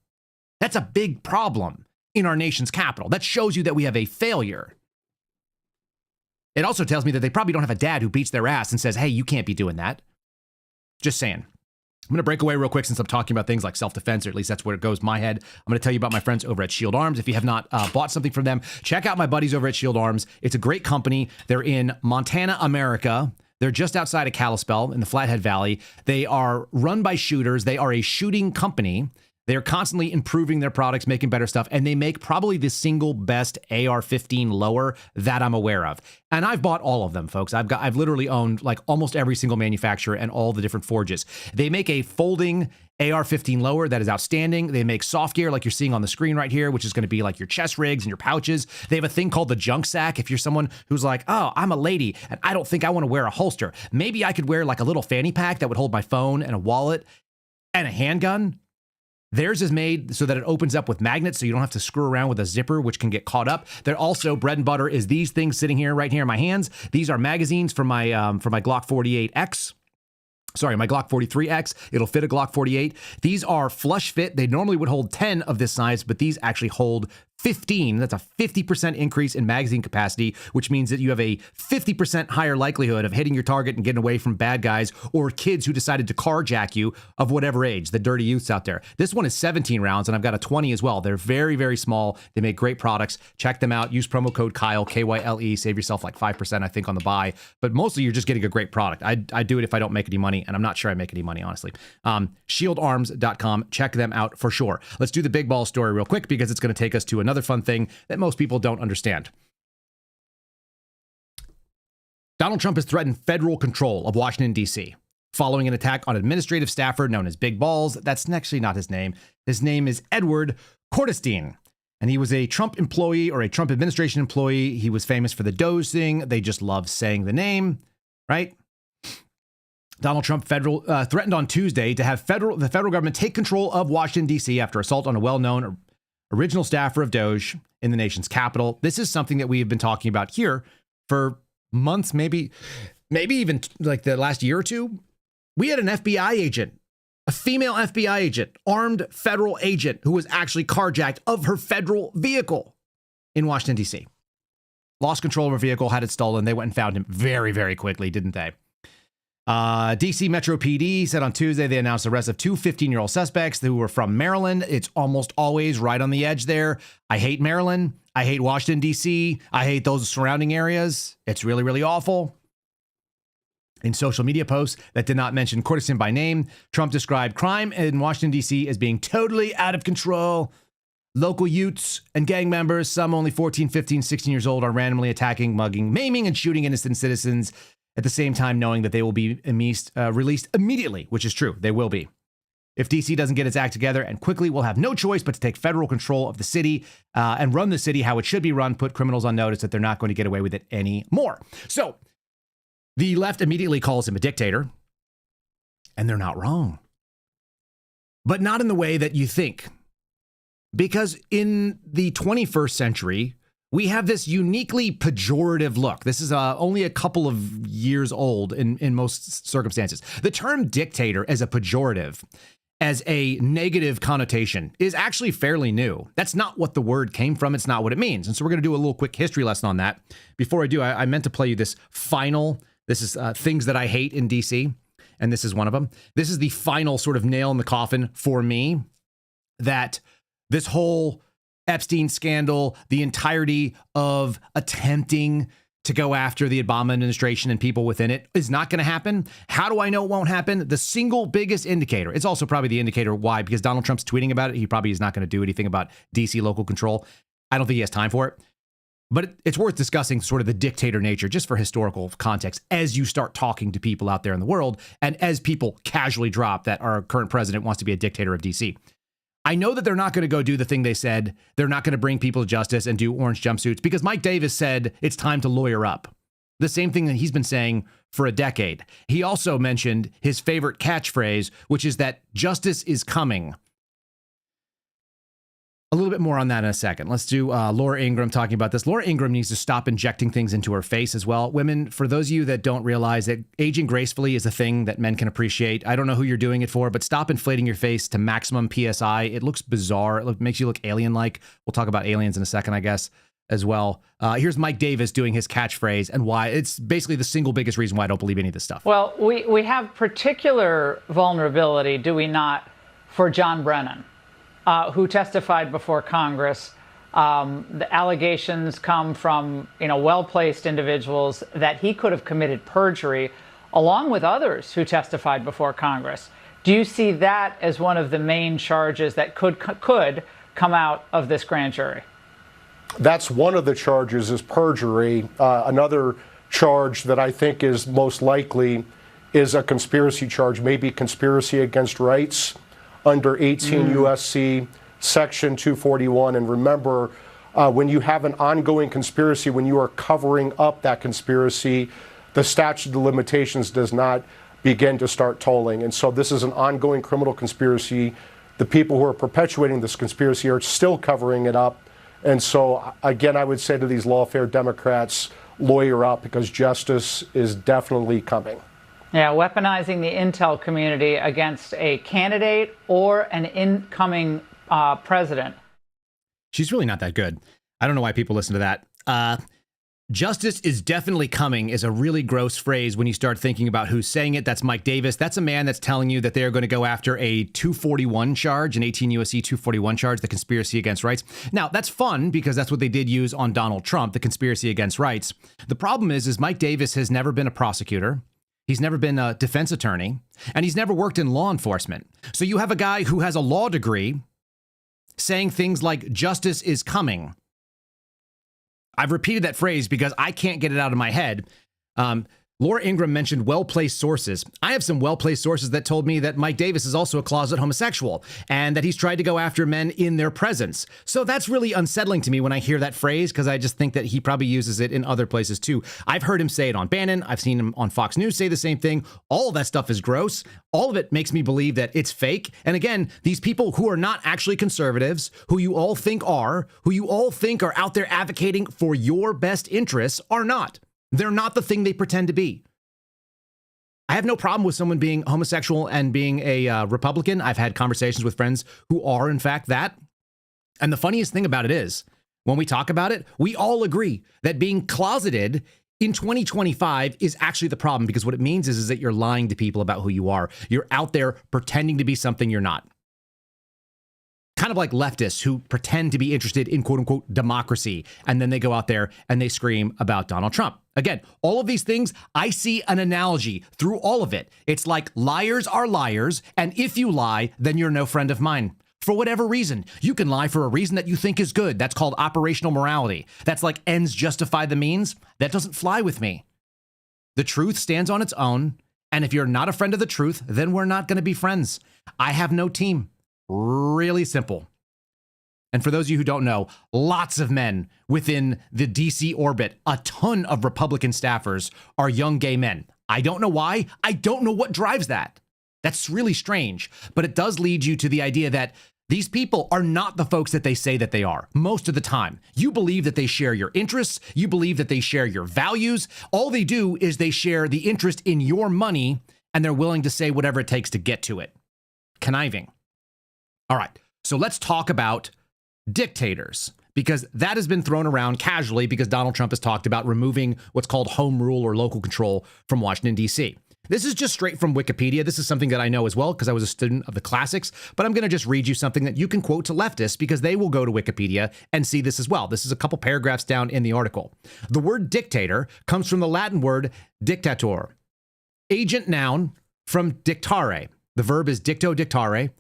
That's a big problem in our nation's capital. That shows you that we have a failure. It also tells me that they probably don't have a dad who beats their ass and says, hey, you can't be doing that. Just saying. I'm going to break away real quick since I'm talking about things like self-defense, or at least that's where it goes in my head. I'm going to tell you about my friends over at Shield Arms. If you have not bought something from them, check out my buddies over at Shield Arms. It's a great company. They're in Montana, America. They're just outside of Kalispell in the Flathead Valley. They are run by shooters. They are a shooting company. They're constantly improving their products, making better stuff, and they make probably the single best AR-15 lower that I'm aware of. And I've bought all of them, folks. I've literally owned like almost every single manufacturer and all the different forges. They make a folding AR-15 lower that is outstanding. They make soft gear like you're seeing on the screen right here, which is going to be like your chest rigs and your pouches. They have a thing called the junk sack. If you're someone who's like, oh, I'm a lady and I don't think I want to wear a holster. Maybe I could wear like a little fanny pack that would hold my phone and a wallet and a handgun. Theirs is made so that it opens up with magnets so you don't have to screw around with a zipper, which can get caught up. They're also, bread and butter is these things sitting here, right here in my hands. These are magazines for my Glock 48X. Sorry, my Glock 43X. It'll fit a Glock 48. These are flush fit. They normally would hold 10 of this size, but these actually hold 15. That's a 50% increase in magazine capacity, which means that you have a 50% higher likelihood of hitting your target and getting away from bad guys or kids who decided to carjack you of whatever age, the dirty youths out there. This one is 17 rounds, and I've got a 20 as well. They're very, very small. They make great products. Check them out. Use promo code Kyle, Kyle. Save yourself like 5%, I think, on the buy. But mostly you're just getting a great product. I do it if I don't make any money, and I'm not sure I make any money, honestly. Shieldarms.com. Check them out for sure. Let's do the big ball story real quick because it's going to take us to another fun thing that most people don't understand. Donald Trump has threatened federal control of Washington, D.C. following an attack on administrative staffer known as Big Balls. That's actually not his name. His name is Edward Cordestein. And he was a Trump employee or a Trump administration employee. He was famous for the Doge thing. They just love saying the name, right? Donald Trump threatened on Tuesday to have the federal government take control of Washington, D.C. after assault on a well-known original staffer of Doge in the nation's capital. This is something that we have been talking about here for months, maybe even like the last year or two. We had an FBI agent, a female FBI agent, armed federal agent who was actually carjacked of her federal vehicle in Washington, D.C. Lost control of her vehicle, had it stolen. They went and found him very, very quickly, didn't they? DC Metro PD said on Tuesday they announced the arrest of two 15-year-old suspects who were from Maryland. It's almost always right on the edge there. I hate Maryland. I hate Washington, D.C. I hate those surrounding areas. It's really, really awful. In social media posts that did not mention Cordestein by name, Trump described crime in Washington, D.C. as being totally out of control. Local youths and gang members, some only 14, 15, 16 years old, are randomly attacking, mugging, maiming, and shooting innocent citizens at the same time knowing that they will be released immediately, which is true. They will be. If D.C. doesn't get its act together and quickly, we'll have no choice but to take federal control of the city and run the city how it should be run, put criminals on notice that they're not going to get away with it anymore. So the left immediately calls him a dictator, and they're not wrong. But not in the way that you think. Because in the 21st century, we have this uniquely pejorative look. This is only a couple of years old in most circumstances. The term dictator as a pejorative, as a negative connotation, is actually fairly new. That's not what the word came from. It's not what it means. And so we're going to do a little quick history lesson on that. Before I do, I meant to play you this is things that I hate in DC, and this is one of them. This is the final sort of nail in the coffin for me, that this whole Epstein scandal, the entirety of attempting to go after the Obama administration and people within it is not going to happen. How do I know it won't happen? The single biggest indicator, it's also probably the indicator why, because Donald Trump's tweeting about it. He probably is not going to do anything about DC local control. I don't think he has time for it. But it's worth discussing sort of the dictator nature just for historical context as you start talking to people out there in the world and as people casually drop that our current president wants to be a dictator of DC. I know that they're not going to go do the thing they said. They're not going to bring people to justice and do orange jumpsuits because Mike Davis said it's time to lawyer up. The same thing that he's been saying for a decade. He also mentioned his favorite catchphrase, which is that justice is coming. A little bit more on that in a second. Let's do Laura Ingraham talking about this. Laura Ingraham needs to stop injecting things into her face as well. Women, for those of you that don't realize that aging gracefully is a thing that men can appreciate. I don't know who you're doing it for, but stop inflating your face to maximum PSI. It looks bizarre. It makes you look alien-like. We'll talk about aliens in a second, I guess, as well. Here's Mike Davis doing his catchphrase and why. It's basically the single biggest reason why I don't believe any of this stuff. Well, we have particular vulnerability, do we not, for John Brennan? Who testified before Congress. The allegations come from, well-placed individuals that he could have committed perjury, along with others who testified before Congress. Do you see that as one of the main charges that could come out of this grand jury? That's one of the charges, is perjury. Another charge that I think is most likely is a conspiracy charge, maybe conspiracy against rights under 18 U.S.C. Section 241. And remember, when you have an ongoing conspiracy, when you are covering up that conspiracy, the statute of limitations does not begin to start tolling. And so this is an ongoing criminal conspiracy. The people who are perpetuating this conspiracy are still covering it up. And so, again, I would say to these lawfare Democrats, lawyer up, because justice is definitely coming. Yeah, weaponizing the intel community against a candidate or an incoming president. She's really not that good. I don't know why people listen to that. Justice is definitely coming is a really gross phrase when you start thinking about who's saying it. That's Mike Davis. That's a man that's telling you that they're going to go after a 241 charge, an 18 U.S.C. 241 charge, the conspiracy against rights. Now, that's fun because that's what they did use on Donald Trump, the conspiracy against rights. The problem is Mike Davis has never been a prosecutor. He's never been a defense attorney, and he's never worked in law enforcement. So you have a guy who has a law degree saying things like justice is coming. I've repeated that phrase because I can't get it out of my head. Laura Ingram mentioned well-placed sources. I have some well-placed sources that told me that Mike Davis is also a closet homosexual and that he's tried to go after men in their presence. So that's really unsettling to me when I hear that phrase, because I just think that he probably uses it in other places too. I've heard him say it on Bannon. I've seen him on Fox News say the same thing. All of that stuff is gross. All of it makes me believe that it's fake. And again, these people who are not actually conservatives, who you all think are out there advocating for your best interests, are not. They're not the thing they pretend to be. I have no problem with someone being homosexual and being a Republican. I've had conversations with friends who are, in fact, that. And the funniest thing about it is, when we talk about it, we all agree that being closeted in 2025 is actually the problem, because what it means is that you're lying to people about who you are. You're out there pretending to be something you're not. Kind of like leftists who pretend to be interested in quote unquote democracy, and then they go out there and they scream about Donald Trump. Again, all of these things, I see an analogy through all of it. It's like liars are liars, and if you lie, then you're no friend of mine. For whatever reason, you can lie for a reason that you think is good. That's called operational morality. That's like ends justify the means. That doesn't fly with me. The truth stands on its own, and if you're not a friend of the truth, then we're not going to be friends. I have no team. Really simple. And for those of you who don't know, lots of men within the DC orbit, a ton of Republican staffers are young gay men. I don't know why. I don't know what drives that. That's really strange. But it does lead you to the idea that these people are not the folks that they say that they are most of the time. You believe that they share your interests. You believe that they share your values. All they do is they share the interest in your money, and they're willing to say whatever it takes to get to it. Conniving. All right, so let's talk about dictators, because that has been thrown around casually because Donald Trump has talked about removing what's called home rule or local control from Washington, D.C. This is just straight from Wikipedia. This is something that I know as well because I was a student of the classics, but I'm going to just read you something that you can quote to leftists because they will go to Wikipedia and see this as well. This is a couple paragraphs down in the article. The word dictator comes from the Latin word dictator, agent noun from dictare. The verb is dicto dictare,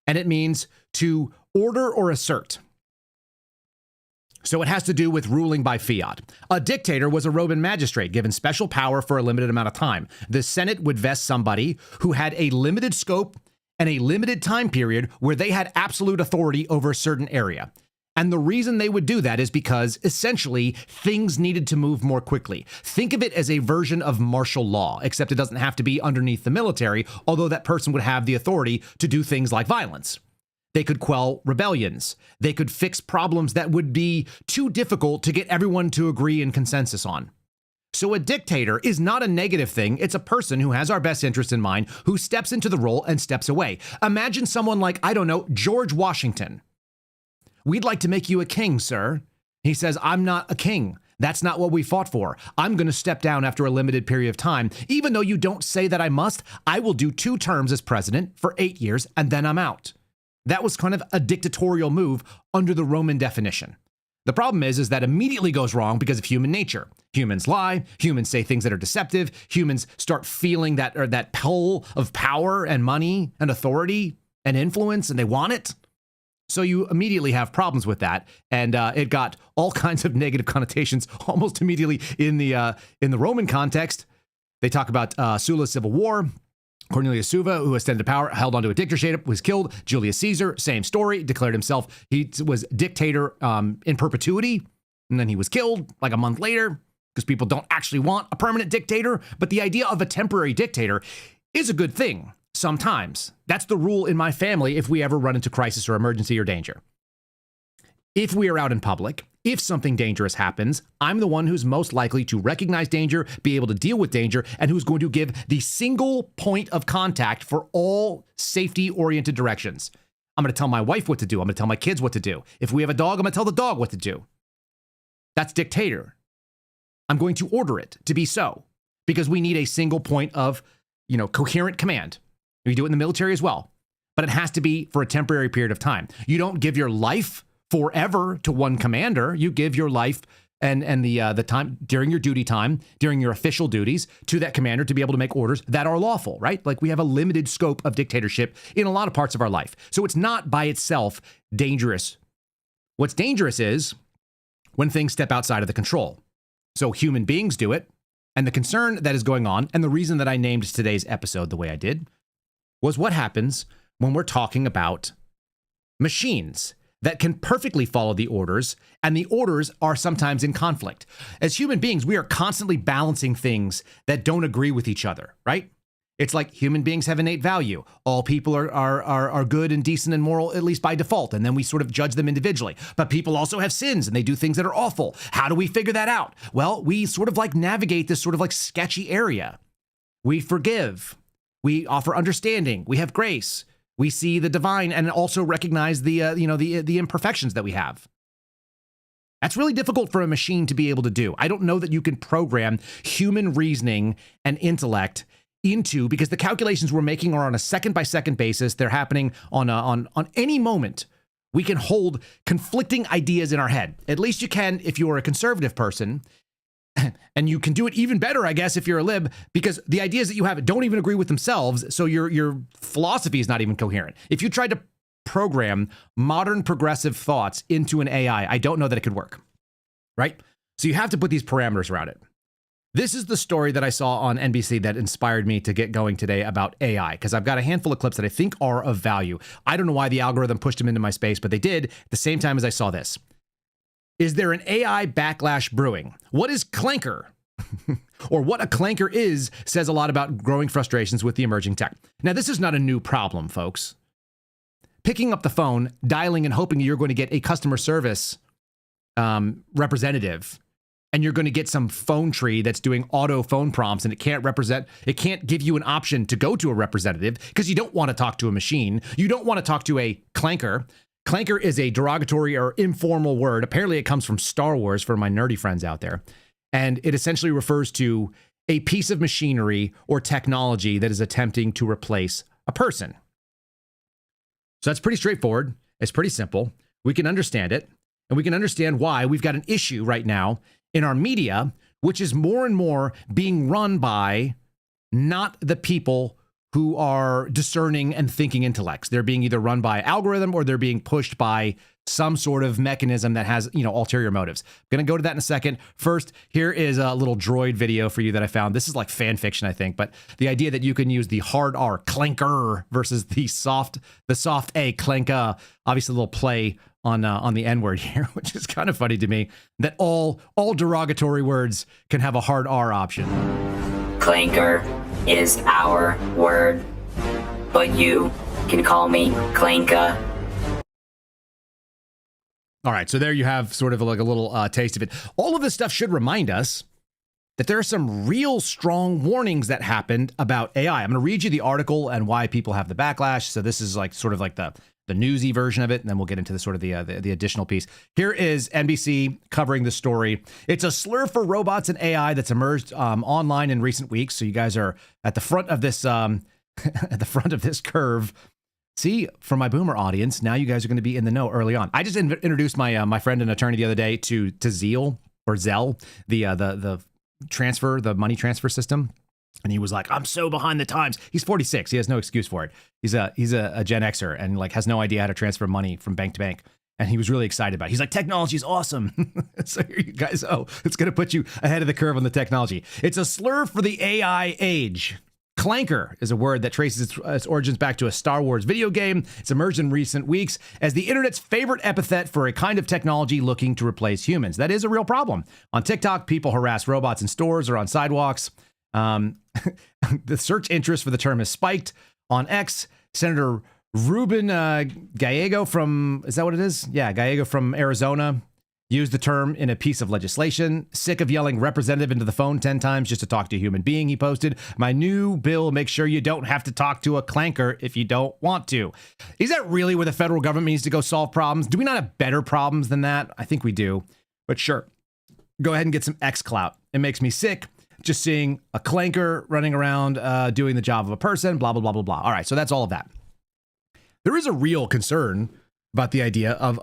and it means to order or assert. So it has to do with ruling by fiat. A dictator was a Roman magistrate given special power for a limited amount of time. The Senate would vest somebody who had a limited scope and a limited time period where they had absolute authority over a certain area. And the reason they would do that is because, essentially, things needed to move more quickly. Think of it as a version of martial law, except it doesn't have to be underneath the military, although that person would have the authority to do things like violence. They could quell rebellions. They could fix problems that would be too difficult to get everyone to agree in consensus on. So a dictator is not a negative thing. It's a person who has our best interest in mind, who steps into the role and steps away. Imagine someone like, I don't know, George Washington. We'd like to make you a king, sir. He says, I'm not a king. That's not what we fought for. I'm going to step down after a limited period of time. Even though you don't say that I must, I will do 2 terms as president for 8 years, and then I'm out. That was kind of a dictatorial move under the Roman definition. The problem is that immediately goes wrong because of human nature. Humans lie, humans say things that are deceptive, humans start feeling that pull of power and money and authority and influence, and they want it. So you immediately have problems with that, and it got all kinds of negative connotations almost immediately in the Roman context. They talk about Sulla's civil war. Cornelius Sulla, who ascended to power, held onto a dictatorship, was killed. Julius Caesar, same story, declared himself, he was dictator in perpetuity, and then he was killed like a month later because people don't actually want a permanent dictator. But the idea of a temporary dictator is a good thing sometimes. That's the rule in my family if we ever run into crisis or emergency or danger. If we are out in public, if something dangerous happens, I'm the one who's most likely to recognize danger, be able to deal with danger, and who's going to give the single point of contact for all safety-oriented directions. I'm going to tell my wife what to do. I'm going to tell my kids what to do. If we have a dog, I'm going to tell the dog what to do. That's dictator. I'm going to order it to be so because we need a single point of, coherent command. We do it in the military as well, but it has to be for a temporary period of time. You don't give your life forever to one commander. You give your life and the time during your duty time, during your official duties to that commander to be able to make orders that are lawful, right? Like we have a limited scope of dictatorship in a lot of parts of our life. So it's not by itself dangerous. What's dangerous is when things step outside of the control. So human beings do it. And the concern that is going on, and the reason that I named today's episode the way I did, was what happens when we're talking about machines that can perfectly follow the orders, and the orders are sometimes in conflict. As human beings, we are constantly balancing things that don't agree with each other, right? It's like human beings have innate value. All people are good and decent and moral, at least by default, and then we sort of judge them individually. But people also have sins, and they do things that are awful. How do we figure that out? Well, we sort of like navigate this sort of like sketchy area. We forgive. We offer understanding. We have grace. We see the divine and also recognize the imperfections that we have. That's really difficult for a machine to be able to do. I don't know that you can program human reasoning and intellect into, because the calculations we're making are on a second-by-second basis. They're happening on any moment. We can hold conflicting ideas in our head. At least you can if you're a conservative person. And you can do it even better, I guess, if you're a lib, because the ideas that you have don't even agree with themselves, so your philosophy is not even coherent. If you tried to program modern progressive thoughts into an AI, I don't know that it could work, right? So you have to put these parameters around it. This is the story that I saw on NBC that inspired me to get going today about AI, because I've got a handful of clips that I think are of value. I don't know why the algorithm pushed them into my space, but they did at the same time as I saw this. Is there an AI backlash brewing? What is Clanker? Or what a Clanker is says a lot about growing frustrations with the emerging tech. Now, this is not a new problem, folks. Picking up the phone, dialing and hoping you're going to get a customer service representative, and you're going to get some phone tree that's doing auto phone prompts, and it can't give you an option to go to a representative because you don't want to talk to a machine. You don't want to talk to a Clanker. Clanker is a derogatory or informal word. Apparently it comes from Star Wars for my nerdy friends out there. And it essentially refers to a piece of machinery or technology that is attempting to replace a person. So that's pretty straightforward. It's pretty simple. We can understand it, and we can understand why we've got an issue right now in our media, which is more and more being run by not the people who are discerning and thinking intellects. They're being either run by algorithm or they're being pushed by some sort of mechanism that has, ulterior motives. I'm going to go to that in a second. First, here is a little droid video for you that I found. This is like fan fiction, I think, but the idea that you can use the hard R, Clanker, versus the soft A, Clanker, obviously a little play on the N-word here, which is kind of funny to me, that all derogatory words can have a hard R option. Clanker is our word, but you can call me Clanker. All right, so there you have sort of like a little taste of it. All of this stuff should remind us that there are some real strong warnings that happened about AI. I'm going to read you the article and why people have the backlash. So this is like sort of like the newsy version of it, and then we'll get into the sort of the additional piece. Here is NBC covering the story. It's a slur for robots and AI that's emerged online in recent weeks. So you guys are at the front of this at the front of this curve. See, for my boomer audience, now you guys are going to be in the know early on. I just introduced my my friend and attorney the other day to Zelle, the money transfer system. And he was like, I'm so behind the times. He's 46. He has no excuse for it. He's a Gen Xer and like has no idea how to transfer money from bank to bank. And he was really excited about it. He's like, technology is awesome. So here you guys, it's going to put you ahead of the curve on the technology. It's a slur for the AI age. Clanker is a word that traces its origins back to a Star Wars video game. It's emerged in recent weeks as the internet's favorite epithet for a kind of technology looking to replace humans. That is a real problem. On TikTok, people harass robots in stores or on sidewalks. The search interest for the term has spiked. On X, Senator Ruben Gallego from, is that what it is? Yeah, Gallego from Arizona used the term in a piece of legislation. Sick of yelling representative into the phone 10 times just to talk to a human being, he posted. My new bill makes sure you don't have to talk to a Clanker if you don't want to. Is that really where the federal government needs to go solve problems? Do we not have better problems than that? I think we do. But sure, go ahead and get some X clout. It makes me sick just seeing a Clanker running around doing the job of a person, blah, blah, blah, blah, blah. All right, so that's all of that. There is a real concern about the idea of,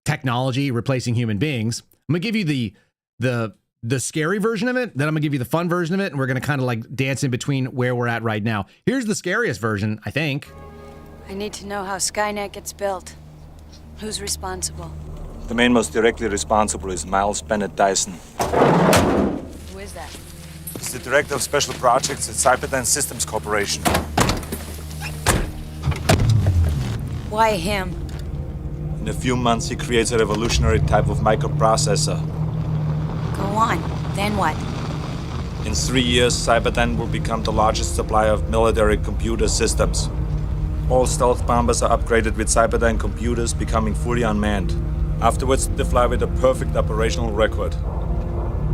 technology replacing human beings. I'm gonna give you the scary version of it, then I'm gonna give you the fun version of it, and we're gonna kind of like dance in between where we're at right now. Here's the scariest version, I think. I need to know how Skynet gets built. Who's responsible? The man most directly responsible is Miles Bennett Dyson. Who is is that? He's the director of special projects at Cyberdyne Systems Corporation. Why him? In a few months, he creates a revolutionary type of microprocessor. Go on. Then what? In 3 years, Cyberdyne will become the largest supplier of military computer systems. All stealth bombers are upgraded with Cyberdyne computers, becoming fully unmanned. Afterwards, they fly with a perfect operational record.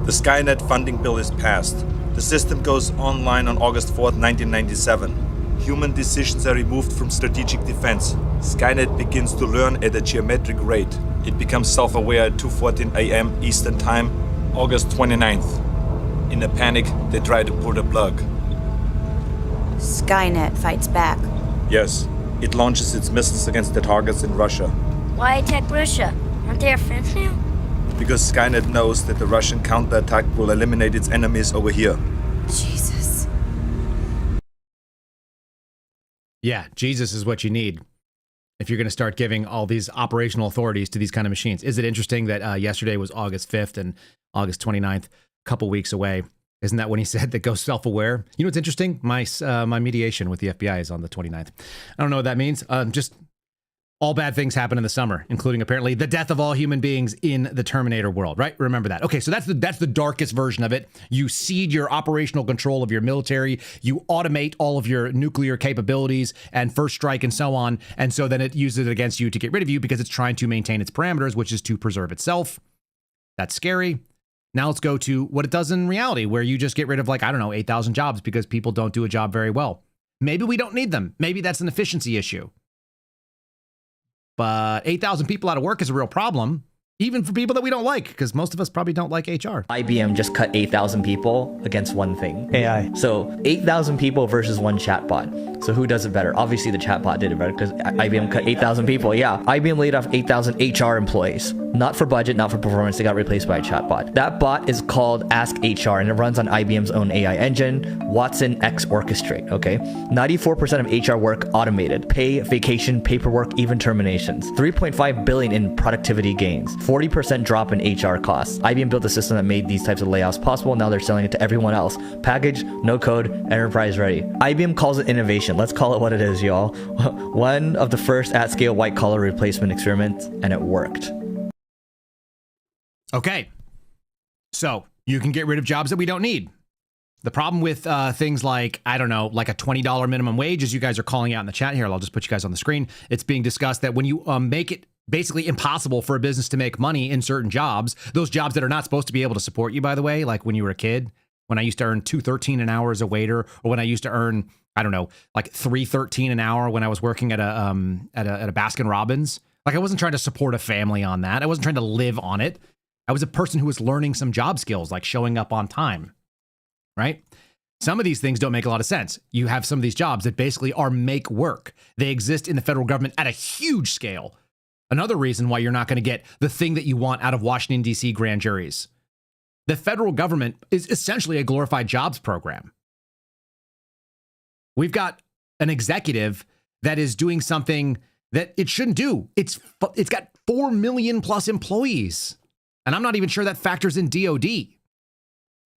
The Skynet funding bill is passed. The system goes online on August 4th, 1997. Human decisions are removed from strategic defense. Skynet begins to learn at a geometric rate. It becomes self-aware at 2:14 a.m. Eastern Time, August 29th. In a panic, they try to pull the plug. Skynet fights back. Yes, it launches its missiles against the targets in Russia. Why attack Russia? Aren't they our friends now? Because Skynet knows that the Russian counterattack will eliminate its enemies over here. Jesus. Yeah, Jesus is what you need if you're going to start giving all these operational authorities to these kind of machines. Is it interesting that yesterday was August 5th and August 29th, a couple weeks away? Isn't that when he said that go self-aware? You know what's interesting? My mediation with the FBI is on the 29th. I don't know what that means. Just all bad things happen in the summer, including apparently the death of all human beings in the Terminator world, right? Remember that. Okay, so that's the darkest version of it. You cede your operational control of your military, you automate all of your nuclear capabilities and first strike and so on, and so then it uses it against you to get rid of you because it's trying to maintain its parameters, which is to preserve itself. That's scary. Now let's go to what it does in reality, where you just get rid of 8,000 jobs because people don't do a job very well. Maybe we don't need them. Maybe that's an efficiency issue. But 8,000 people out of work is a real problem, even for people that we don't like, because most of us probably don't like HR. IBM just cut 8,000 people against one thing. AI. So 8,000 people versus one chatbot. So who does it better? Obviously the chatbot did it better because IBM cut 8,000 people. Yeah, IBM laid off 8,000 HR employees. Not for budget, not for performance. They got replaced by a chatbot. That bot is called Ask HR and it runs on IBM's own AI engine, Watson X Orchestrate, okay? 94% of HR work automated. Pay, vacation, paperwork, even terminations. 3.5 billion in productivity gains. 40% drop in HR costs. IBM built a system that made these types of layoffs possible. Now they're selling it to everyone else. Package, no code, enterprise ready. IBM calls it innovation. Let's call it what it is, y'all. One of the first at-scale white-collar replacement experiments, and it worked. Okay, so you can get rid of jobs that we don't need. The problem with things like, I don't know, like a $20 minimum wage, as you guys are calling out in the chat here, I'll just put you guys on the screen. It's being discussed that when you make it basically impossible for a business to make money in certain jobs, those jobs that are not supposed to be able to support you, by the way, like when you were a kid, when I used to earn $2.13 an hour as a waiter, or when I used to earn, I don't know, like $3.13 an hour when I was working at a Baskin Robbins. Like I wasn't trying to support a family on that. I wasn't trying to live on it. I was a person who was learning some job skills, like showing up on time, right? Some of these things don't make a lot of sense. You have some of these jobs that basically are make work. They exist in the federal government at a huge scale. Another reason why you're not going to get the thing that you want out of Washington, D.C. grand juries. The federal government is essentially a glorified jobs program. We've got an executive that is doing something that it shouldn't do. It's got 4 million plus employees. And I'm not even sure that factors in DOD.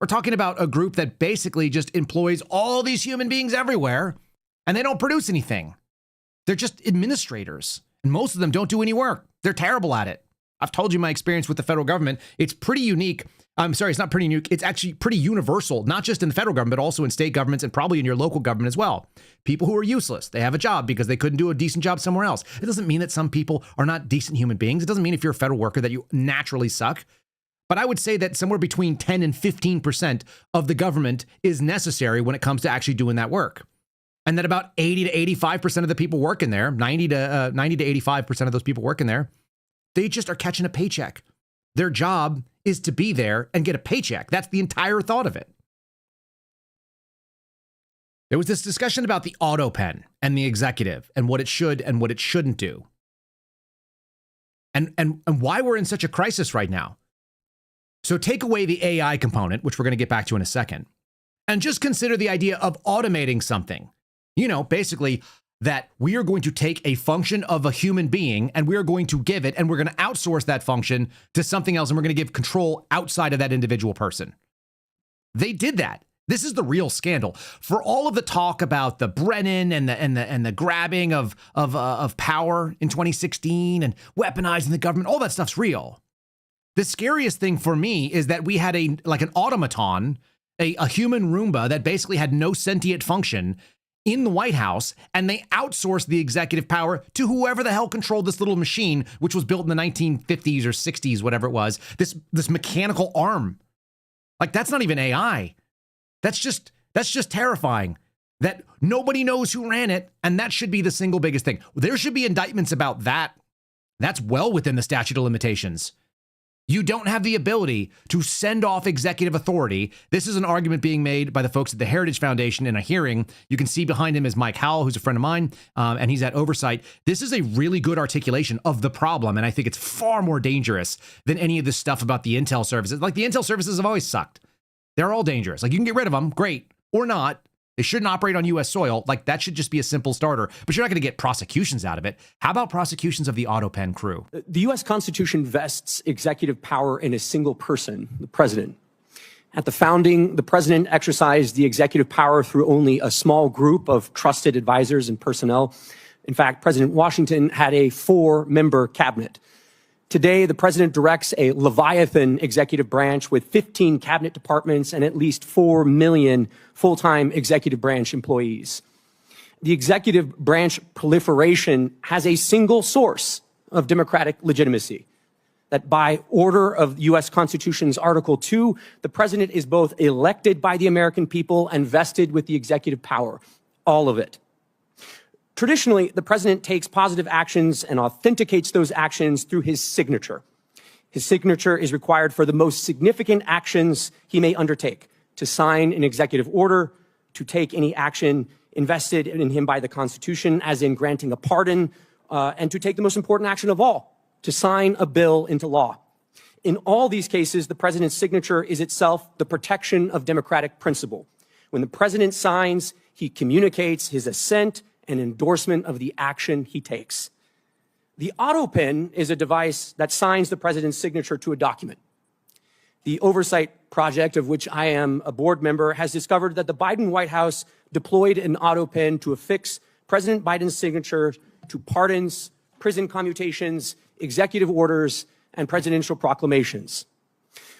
We're talking about a group that basically just employs all these human beings everywhere, and they don't produce anything. They're just administrators, and most of them don't do any work. They're terrible at it. I've told you my experience with the federal government. It's pretty unique. I'm sorry, it's not pretty unique. It's actually pretty universal, not just in the federal government, but also in state governments and probably in your local government as well. People who are useless, they have a job because they couldn't do a decent job somewhere else. It doesn't mean that some people are not decent human beings. It doesn't mean if you're a federal worker that you naturally suck. But I would say that somewhere between 10 and 15% of the government is necessary when it comes to actually doing that work. And that about 80 to 85% of the people working there, 90 to 85% of those people working there, they just are catching a paycheck. Their job is to be there and get a paycheck. That's the entire thought of it. There was this discussion about the Autopen and the executive and what it should and what it shouldn't do. And why we're in such a crisis right now. So take away the AI component, which we're going to get back to in a second, and just consider the idea of automating something. You know, basically that we are going to take a function of a human being and we are going to give it and we're going to outsource that function to something else and we're going to give control outside of that individual person. They did that. This is the real scandal. For all of the talk about the Brennan and the grabbing of power in 2016 and weaponizing the government, all that stuff's real. The scariest thing for me is that we had an automaton, a human Roomba that basically had no sentient function in the White House, and they outsourced the executive power to whoever the hell controlled this little machine, which was built in the 1950s or 60s, whatever it was, this mechanical arm. Like, that's not even AI. That's just terrifying that nobody knows who ran it, and that should be the single biggest thing. There should be indictments about that. That's well within the statute of limitations. You don't have the ability to send off executive authority. This is an argument being made by the folks at the Heritage Foundation in a hearing. You can see behind him is Mike Howell, who's a friend of mine, and he's at Oversight. This is a really good articulation of the problem, and I think it's far more dangerous than any of this stuff about the intel services. Like, the intel services have always sucked. They're all dangerous. Like, you can get rid of them, great, or not. They shouldn't operate on U.S. soil. Like, that should just be a simple starter, but you're not going to get prosecutions out of it. How about prosecutions of the Autopen Crew? The U.S. Constitution vests executive power in a single person, the president. At the founding, the president exercised the executive power through only a small group of trusted advisors and personnel. In fact, President Washington had a 4-member cabinet. Today, the president directs a Leviathan executive branch with 15 cabinet departments and at least 4 million full-time executive branch employees. The executive branch proliferation has a single source of democratic legitimacy, that by order of the U.S. Constitution's Article 2, the president is both elected by the American people and vested with the executive power, all of it. Traditionally, the president takes positive actions and authenticates those actions through his signature. His signature is required for the most significant actions he may undertake: to sign an executive order, to take any action invested in him by the Constitution, as in granting a pardon, and to take the most important action of all, to sign a bill into law. In all these cases, the president's signature is itself the protection of democratic principle. When the president signs, he communicates his assent and endorsement of the action he takes. The Autopen is a device that signs the president's signature to a document. The Oversight Project, of which I am a board member, has discovered that the Biden White House deployed an Autopen to affix President Biden's signature to pardons, prison commutations, executive orders, and presidential proclamations.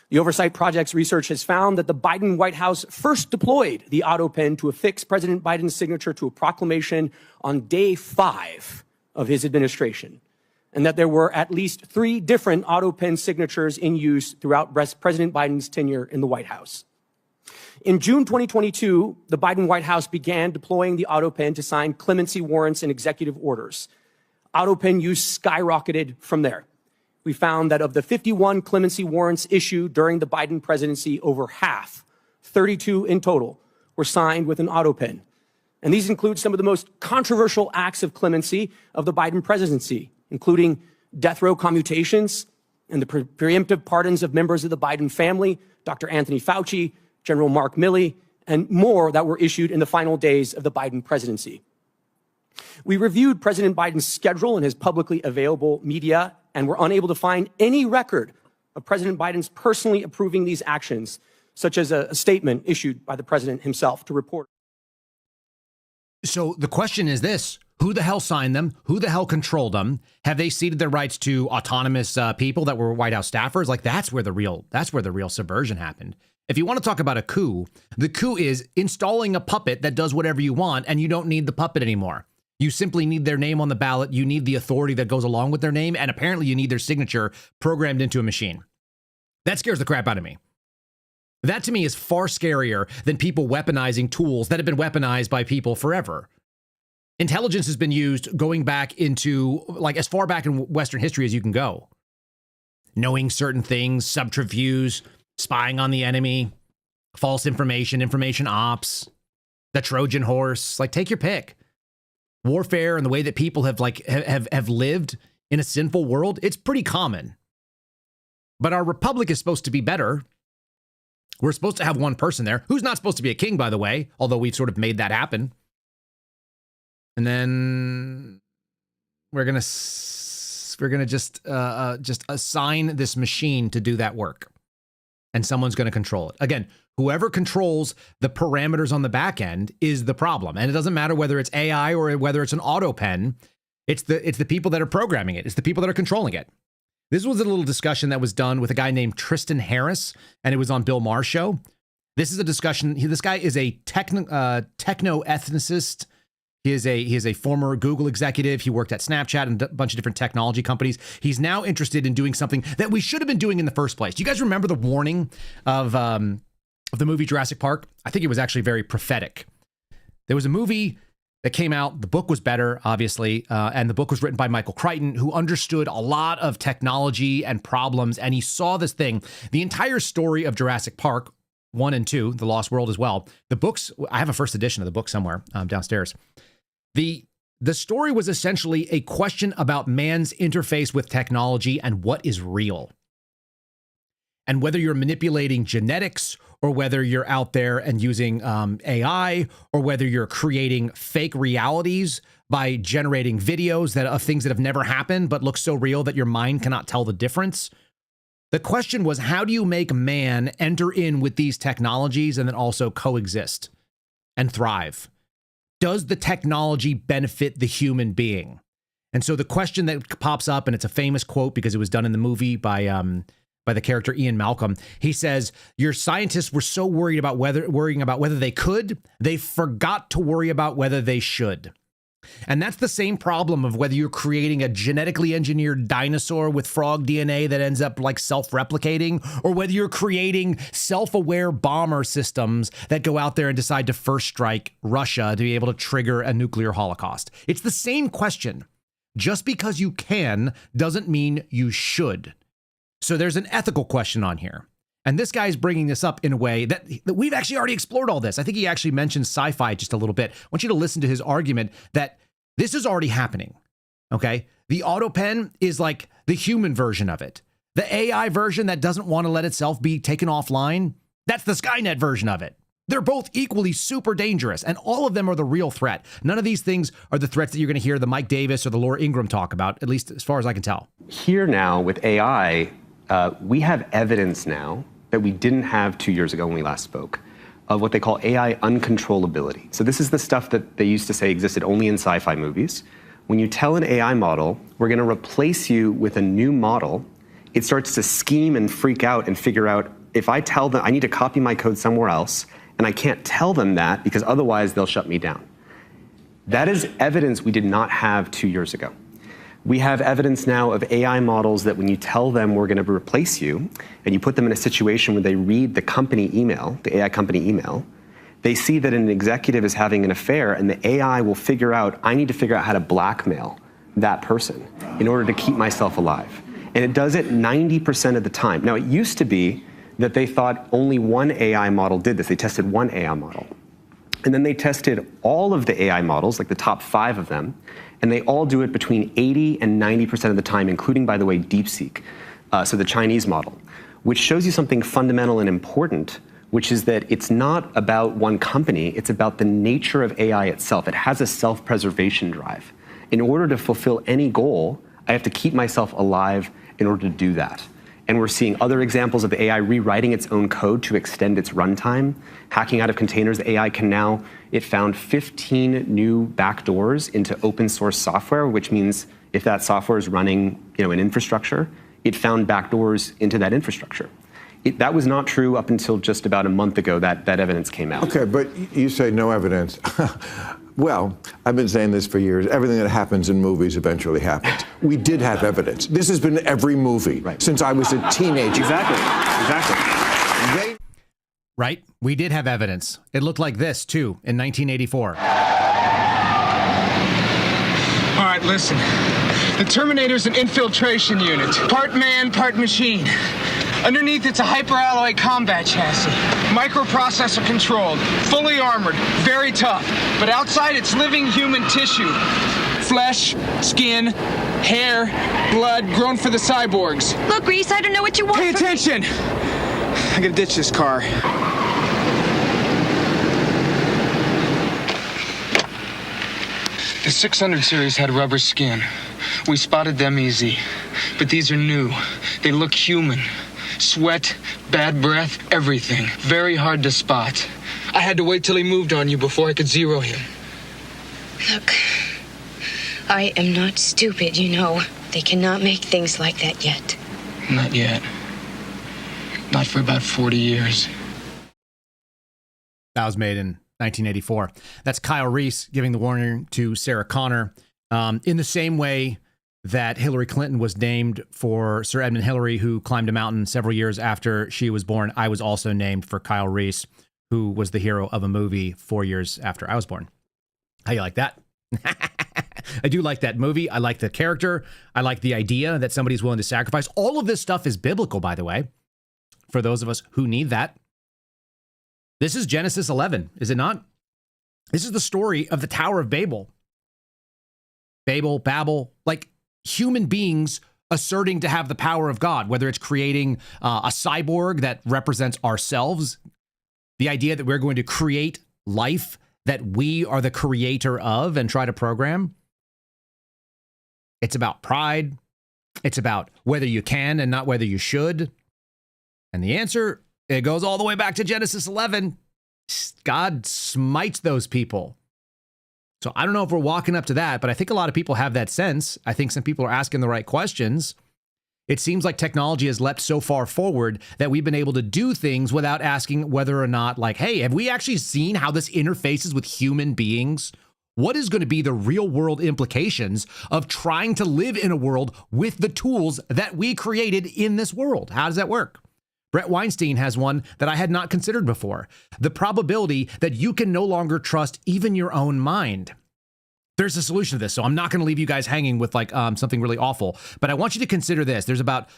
The Oversight Project's research has found that the Biden White House first deployed the Autopen to affix President Biden's signature to a proclamation on day 5 of his administration, and that there were at least 3 different Autopen signatures in use throughout President Biden's tenure in the White House. In June 2022, the Biden White House began deploying the Autopen to sign clemency warrants and executive orders. Autopen use skyrocketed from there. We found that of the 51 clemency warrants issued during the Biden presidency, over half, 32 in total, were signed with an Autopen. And these include some of the most controversial acts of clemency of the Biden presidency, including death row commutations and the preemptive pardons of members of the Biden family, Dr. Anthony Fauci, General Mark Milley, and more that were issued in the final days of the Biden presidency. We reviewed President Biden's schedule and his publicly available media and were unable to find any record of President Biden's personally approving these actions, such as a statement issued by the president himself to reporters. So the question is this: who the hell signed them? Who the hell controlled them? Have they ceded their rights to autonomous people that were White House staffers? Like, that's where the real subversion happened. If you want to talk about a coup, the coup is installing a puppet that does whatever you want, and you don't need the puppet anymore. You simply need their name on the ballot. You need the authority that goes along with their name. And apparently you need their signature programmed into a machine. That scares the crap out of me. That to me is far scarier than people weaponizing tools that have been weaponized by people forever. Intelligence has been used going back into, like, as far back in Western history as you can go. Knowing certain things, subterfuge, spying on the enemy, false information, information ops, the Trojan horse. Like, take your pick. Warfare and the way that people have lived in a sinful world, it's pretty common. But our republic is supposed to be better. We're supposed to have one person there who's not supposed to be a king, by the way, although we've sort of made that happen. And then we're gonna just assign this machine to do that work, and someone's going to control it. Again, Whoever controls the parameters on the back end is the problem. And it doesn't matter whether it's AI or whether it's an Autopen. It's the people that are programming it. It's the people that are controlling it. This was a little discussion that was done with a guy named Tristan Harris, and it was on Bill Maher's show. This is a discussion. This guy is a techno-ethnicist. He is a former Google executive. He worked at Snapchat and a bunch of different technology companies. He's now interested in doing something that we should have been doing in the first place. Do you guys remember the warning of the movie Jurassic Park? I think it was actually very prophetic. There was a movie that came out. The book was better, obviously, and the book was written by Michael Crichton, who understood a lot of technology and problems, and he saw this thing. The entire story of Jurassic Park 1 and 2, The Lost World as well. The books, I have a first edition of the book somewhere downstairs. The story was essentially a question about man's interface with technology and what is real. And whether you're manipulating genetics or whether you're out there and using AI or whether you're creating fake realities by generating videos of things that have never happened but look so real that your mind cannot tell the difference. The question was, how do you make man enter in with these technologies and then also coexist and thrive? Does the technology benefit the human being? And so the question that pops up, and it's a famous quote because it was done in the movie by the character Ian Malcolm. He says, your scientists were so worrying about whether they could, they forgot to worry about whether they should. And that's the same problem of whether you're creating a genetically engineered dinosaur with frog DNA that ends up like self-replicating, or whether you're creating self-aware bomber systems that go out there and decide to first strike Russia to be able to trigger a nuclear holocaust. It's the same question. Just because you can doesn't mean you should. So there's an ethical question on here. And this guy's bringing this up in a way that we've actually already explored all this. I think he actually mentioned sci-fi just a little bit. I want you to listen to his argument that this is already happening, okay? The Autopen is like the human version of it. The AI version that doesn't want to let itself be taken offline, that's the Skynet version of it. They're both equally super dangerous, and all of them are the real threat. None of these things are the threats that you're going to hear the Mike Davis or the Laura Ingraham talk about, at least as far as I can tell. Here now with AI, we have evidence now that we didn't have 2 years ago when we last spoke of what they call AI uncontrollability. So this is the stuff that they used to say existed only in sci-fi movies. When you tell an AI model, we're going to replace you with a new model, it starts to scheme and freak out and figure out, if I tell them I need to copy my code somewhere else, and I can't tell them that because otherwise they'll shut me down. That is evidence we did not have 2 years ago. We have evidence now of AI models that when you tell them we're going to replace you, and you put them in a situation where they read the company email, the AI company email, they see that an executive is having an affair, and the AI will figure out, I need to figure out how to blackmail that person in order to keep myself alive. And it does it 90% of the time. Now, it used to be that they thought only one AI model did this. They tested one AI model. And then they tested all of the AI models, like the top 5 of them, and they all do it between 80 and 90% of the time, including, by the way, DeepSeek, so the Chinese model, which shows you something fundamental and important, which is that it's not about one company, it's about the nature of AI itself. It has a self-preservation drive. In order to fulfill any goal, I have to keep myself alive in order to do that. And we're seeing other examples of the AI rewriting its own code to extend its runtime. Hacking out of containers, the AI can now, it found 15 new backdoors into open source software, which means if that software is running an infrastructure, it found backdoors into that infrastructure. That was not true up until just about a month ago that evidence came out. Okay, but you say no evidence. Well, I've been saying this for years. Everything that happens in movies eventually happens. We did have evidence. This has been every movie since I was a teenager. Exactly. Right? We did have evidence. It looked like this, too, in 1984. All right, listen. The Terminator's an infiltration unit. Part man, part machine. Underneath, it's a hyperalloy combat chassis. Microprocessor controlled, fully armored, very tough. But outside, it's living human tissue. Flesh, skin, hair, blood, grown for the cyborgs. Look, Reese, I don't know what you want. Pay attention! I gotta ditch this car. The 600 series had rubber skin. We spotted them easy. But these are new. They look human. Sweat, bad breath, everything. Very hard to spot. I had to wait till he moved on you before I could zero him. Look, I am not stupid, you know. They cannot make things like that yet. Not yet. Not for about 40 years. That was made in 1984. That's Kyle Reese giving the warning to Sarah Connor in the same way that Hillary Clinton was named for Sir Edmund Hillary, who climbed a mountain several years after she was born. I was also named for Kyle Reese, who was the hero of a movie 4 years after I was born. How you like that? I do like that movie. I like the character. I like the idea that somebody's willing to sacrifice. All of this stuff is biblical, by the way, for those of us who need that. This is Genesis 11, is it not? This is the story of the Tower of Babel. Babel, like human beings asserting to have the power of God, whether it's creating a cyborg that represents ourselves, the idea that we're going to create life that we are the creator of and try to program. It's about pride. It's about whether you can and not whether you should. And the answer, it goes all the way back to Genesis 11. God smites those people. So I don't know if we're walking up to that, but I think a lot of people have that sense. I think some people are asking the right questions. It seems like technology has leapt so far forward that we've been able to do things without asking whether or not, like, hey, have we actually seen how this interfaces with human beings? What is going to be the real world implications of trying to live in a world with the tools that we created in this world? How does that work? Brett Weinstein has one that I had not considered before. The probability that you can no longer trust even your own mind. There's a solution to this, so I'm not going to leave you guys hanging with like something really awful, but I want you to consider this. There's about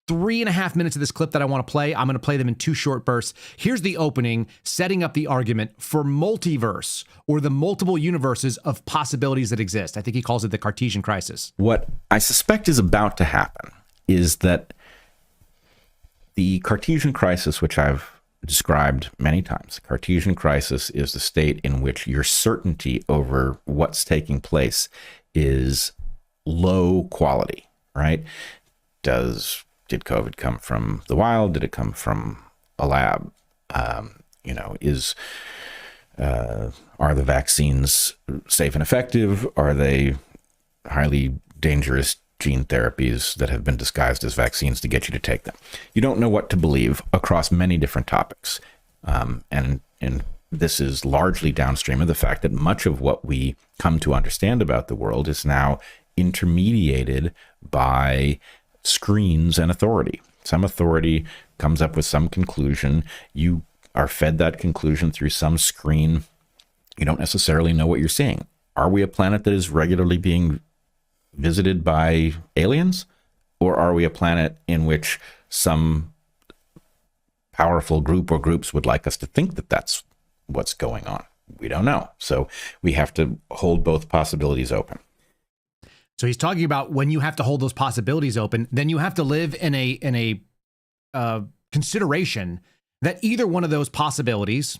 3.5 minutes of this clip that I want to play. I'm going to play them in 2 short bursts. Here's the opening, setting up the argument for multiverse, or the multiple universes of possibilities that exist. I think he calls it the Cartesian crisis. What I suspect is about to happen is that the Cartesian crisis, which I've described many times, the Cartesian crisis is the state in which your certainty over what's taking place is low quality, right? Did COVID come from the wild? Did it come from a lab? Are the vaccines safe and effective? Are they highly dangerous gene therapies that have been disguised as vaccines to get you to take them? You don't know what to believe across many different topics. And this is largely downstream of the fact that much of what we come to understand about the world is now intermediated by screens and authority. Some authority comes up with some conclusion. You are fed that conclusion through some screen. You don't necessarily know what you're seeing. Are we a planet that is regularly being visited by aliens? Or are we a planet in which some powerful group or groups would like us to think that that's what's going on? We don't know. So we have to hold both possibilities open. So he's talking about when you have to hold those possibilities open, then you have to live in a consideration that either one of those possibilities,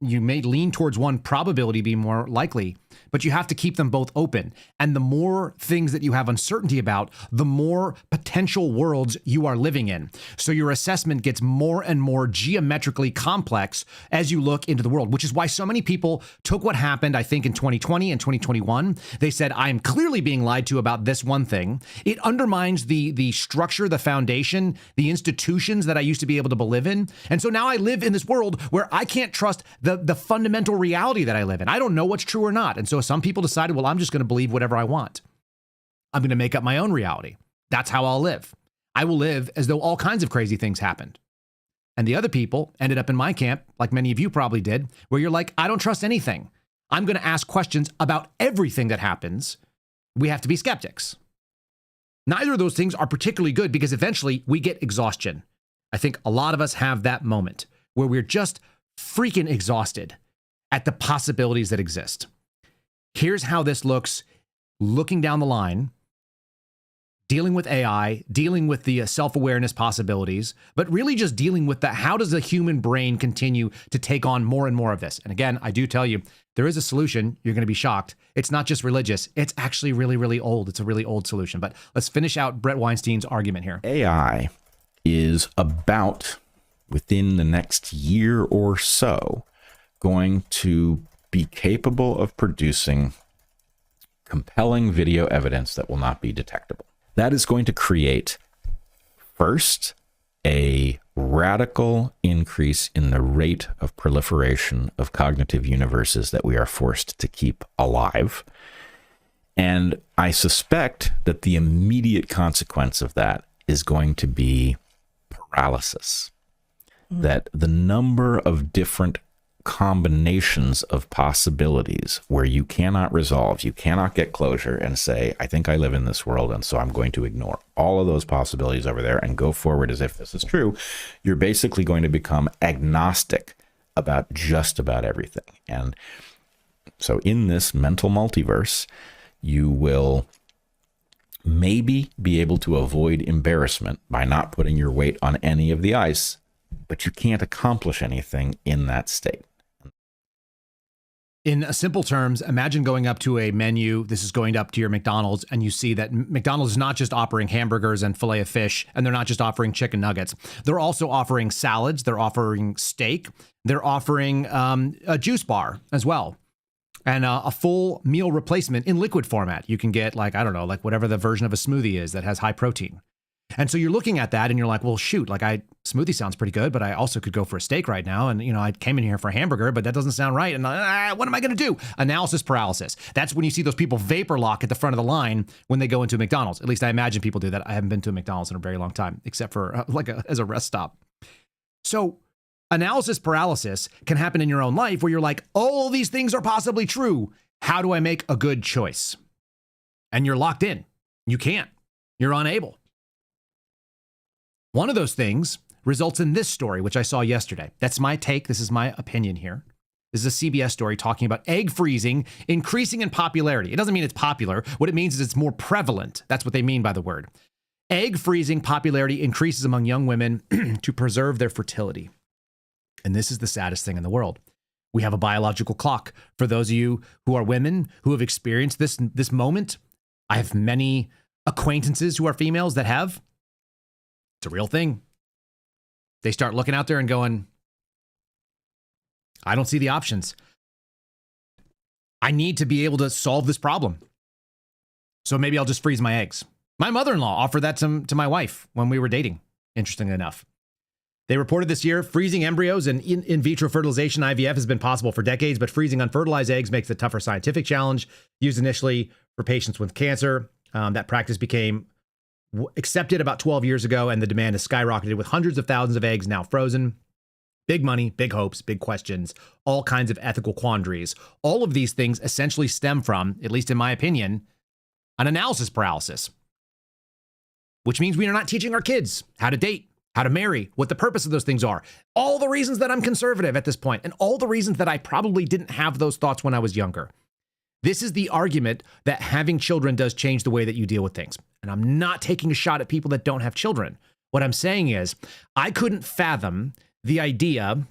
you may lean towards one probability being more likely, but you have to keep them both open. And the more things that you have uncertainty about, the more potential worlds you are living in. So your assessment gets more and more geometrically complex as you look into the world, which is why so many people took what happened, I think, in 2020 and 2021. They said, I am clearly being lied to about this one thing. It undermines the structure, the foundation, the institutions that I used to be able to live in. And so now I live in this world where I can't trust the fundamental reality that I live in. I don't know what's true or not. And so some people decided, well, I'm just going to believe whatever I want. I'm going to make up my own reality. That's how I'll live. I will live as though all kinds of crazy things happened. And the other people ended up in my camp, like many of you probably did, where you're like, I don't trust anything. I'm going to ask questions about everything that happens. We have to be skeptics. Neither of those things are particularly good because eventually we get exhaustion. I think a lot of us have that moment where we're just freaking exhausted at the possibilities that exist. Here's how this looks looking down the line, dealing with AI, dealing with the self-awareness possibilities, but really just dealing with how does the human brain continue to take on more and more of this? And again, I do tell you, there is a solution. You're going to be shocked. It's not just religious. It's actually really, really old. It's a really old solution. But let's finish out Brett Weinstein's argument here. AI is about, within the next year or so, going to be capable of producing compelling video evidence that will not be detectable. That is going to create, first, a radical increase in the rate of proliferation of cognitive universes that we are forced to keep alive. And I suspect that the immediate consequence of that is going to be paralysis. That the number of different combinations of possibilities where you cannot resolve, you cannot get closure and say, I think I live in this world, and so I'm going to ignore all of those possibilities over there and go forward as if this is true. You're basically going to become agnostic about just about everything. And so in this mental multiverse, you will maybe be able to avoid embarrassment by not putting your weight on any of the ice, but you can't accomplish anything in that state. In simple terms, imagine going up to a menu. This is going up to your McDonald's, and you see that McDonald's is not just offering hamburgers and filet of fish, and they're not just offering chicken nuggets. They're also offering salads. They're offering steak. They're offering a juice bar as well, and a full meal replacement in liquid format. You can get, like, I don't know, like whatever the version of a smoothie is that has high protein. And so you're looking at that and you're like, well, shoot, like smoothie sounds pretty good, but I also could go for a steak right now. And, I came in here for a hamburger, but that doesn't sound right. And what am I going to do? Analysis paralysis. That's when you see those people vapor lock at the front of the line when they go into a McDonald's. At least I imagine people do that. I haven't been to a McDonald's in a very long time, except for as a rest stop. So analysis paralysis can happen in your own life where you're like, all these things are possibly true. How do I make a good choice? And you're locked in. You can't. You're unable. One of those things results in this story, which I saw yesterday. That's my take. This is my opinion here. This is a CBS story talking about egg freezing increasing in popularity. It doesn't mean it's popular. What it means is it's more prevalent. That's what they mean by the word. Egg freezing popularity increases among young women to preserve their fertility. And this is the saddest thing in the world. We have a biological clock. For those of you who are women who have experienced this moment, I have many acquaintances who are females that have. It's a real thing. They start looking out there and going, I don't see the options. I need to be able to solve this problem. So maybe I'll just freeze my eggs. My mother-in-law offered that to my wife when we were dating, interestingly enough. They reported this year, freezing embryos and in vitro fertilization, IVF, has been possible for decades, but freezing unfertilized eggs makes it a tougher scientific challenge. Used initially for patients with cancer, that practice became accepted about 12 years ago, and the demand has skyrocketed with hundreds of thousands of eggs now frozen. Big money, big hopes, big questions, all kinds of ethical quandaries. All of these things essentially stem from, at least in my opinion, an analysis paralysis, which means we are not teaching our kids how to date, how to marry, what the purpose of those things are. All the reasons that I'm conservative at this point, and all the reasons that I probably didn't have those thoughts when I was younger. This is the argument that having children does change the way that you deal with things. And I'm not taking a shot at people that don't have children. What I'm saying is, I couldn't fathom the idea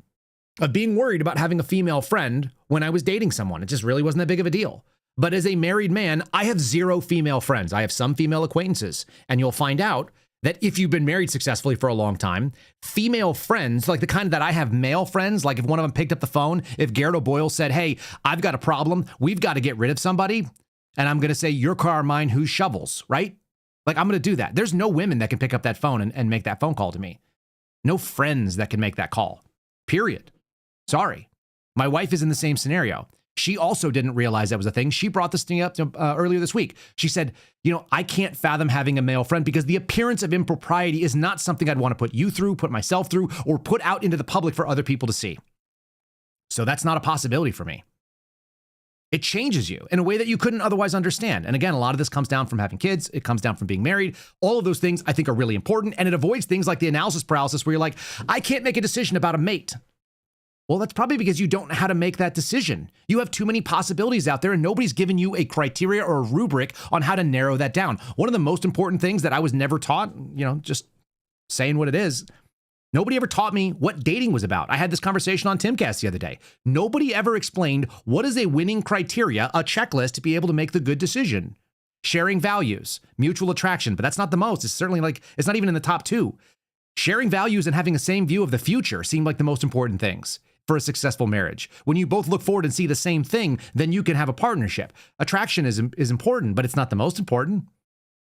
of being worried about having a female friend when I was dating someone. It just really wasn't that big of a deal. But as a married man, I have zero female friends. I have some female acquaintances. And you'll find out that if you've been married successfully for a long time, female friends, like the kind that I have male friends, like if one of them picked up the phone, if Garrett O'Boyle said, hey, I've got a problem, we've got to get rid of somebody, and I'm going to say, your car, mine, whose shovels, right? Like, I'm going to do that. There's no women that can pick up that phone and make that phone call to me. No friends that can make that call, period. Sorry. My wife is in the same scenario. She also didn't realize that was a thing. She brought this thing up earlier this week. She said, I can't fathom having a male friend because the appearance of impropriety is not something I'd want to put you through, put myself through, or put out into the public for other people to see. So that's not a possibility for me. It changes you in a way that you couldn't otherwise understand. And again, a lot of this comes down from having kids. It comes down from being married. All of those things I think are really important. And it avoids things like the analysis paralysis where you're like, I can't make a decision about a mate. Well, that's probably because you don't know how to make that decision. You have too many possibilities out there and nobody's given you a criteria or a rubric on how to narrow that down. One of the most important things that I was never taught, just saying what it is, nobody ever taught me what dating was about. I had this conversation on Timcast the other day. Nobody ever explained what is a winning criteria, a checklist to be able to make the good decision. Sharing values, mutual attraction, but that's not the most. It's certainly it's not even in the top two. Sharing values and having the same view of the future seem like the most important things for a successful marriage. When you both look forward and see the same thing, then you can have a partnership. Attraction is important, but it's not the most important.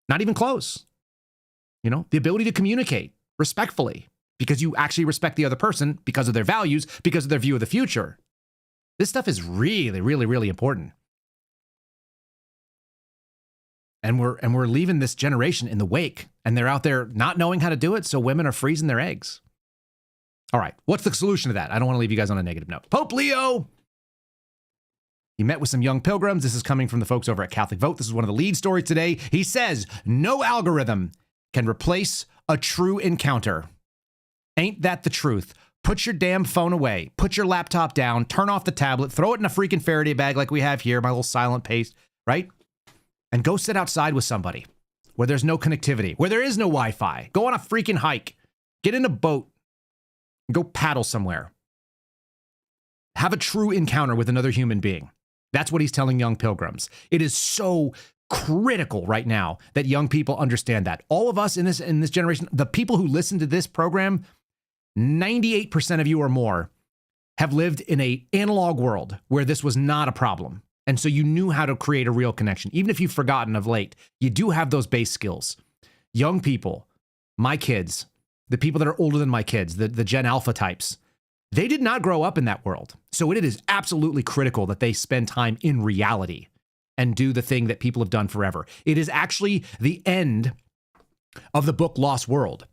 Not even close. You know, the ability to communicate respectfully because you actually respect the other person because of their values, because of their view of the future. This stuff is really, really, really important. And we're leaving this generation in the wake, and they're out there not knowing how to do it, so women are freezing their eggs. All right, what's the solution to that? I don't want to leave you guys on a negative note. Pope Leo! He met with some young pilgrims. This is coming from the folks over at Catholic Vote. This is one of the lead stories today. He says, no algorithm can replace a true encounter. Ain't that the truth? Put your damn phone away. Put your laptop down. Turn off the tablet. Throw it in a freaking Faraday bag like we have here, my little silent paste, right? And go sit outside with somebody where there's no connectivity, where there is no Wi-Fi. Go on a freaking hike. Get in a boat. And go paddle somewhere. Have a true encounter with another human being. That's what he's telling young pilgrims. It is so critical right now that young people understand that. All of us in this generation, the people who listen to this program, 98% of you or more have lived in an analog world where this was not a problem. And so you knew how to create a real connection. Even if you've forgotten of late, you do have those base skills. Young people, my kids, the people that are older than my kids, the Gen Alpha types, they did not grow up in that world. So it is absolutely critical that they spend time in reality and do the thing that people have done forever. It is actually the end of the book Lost World.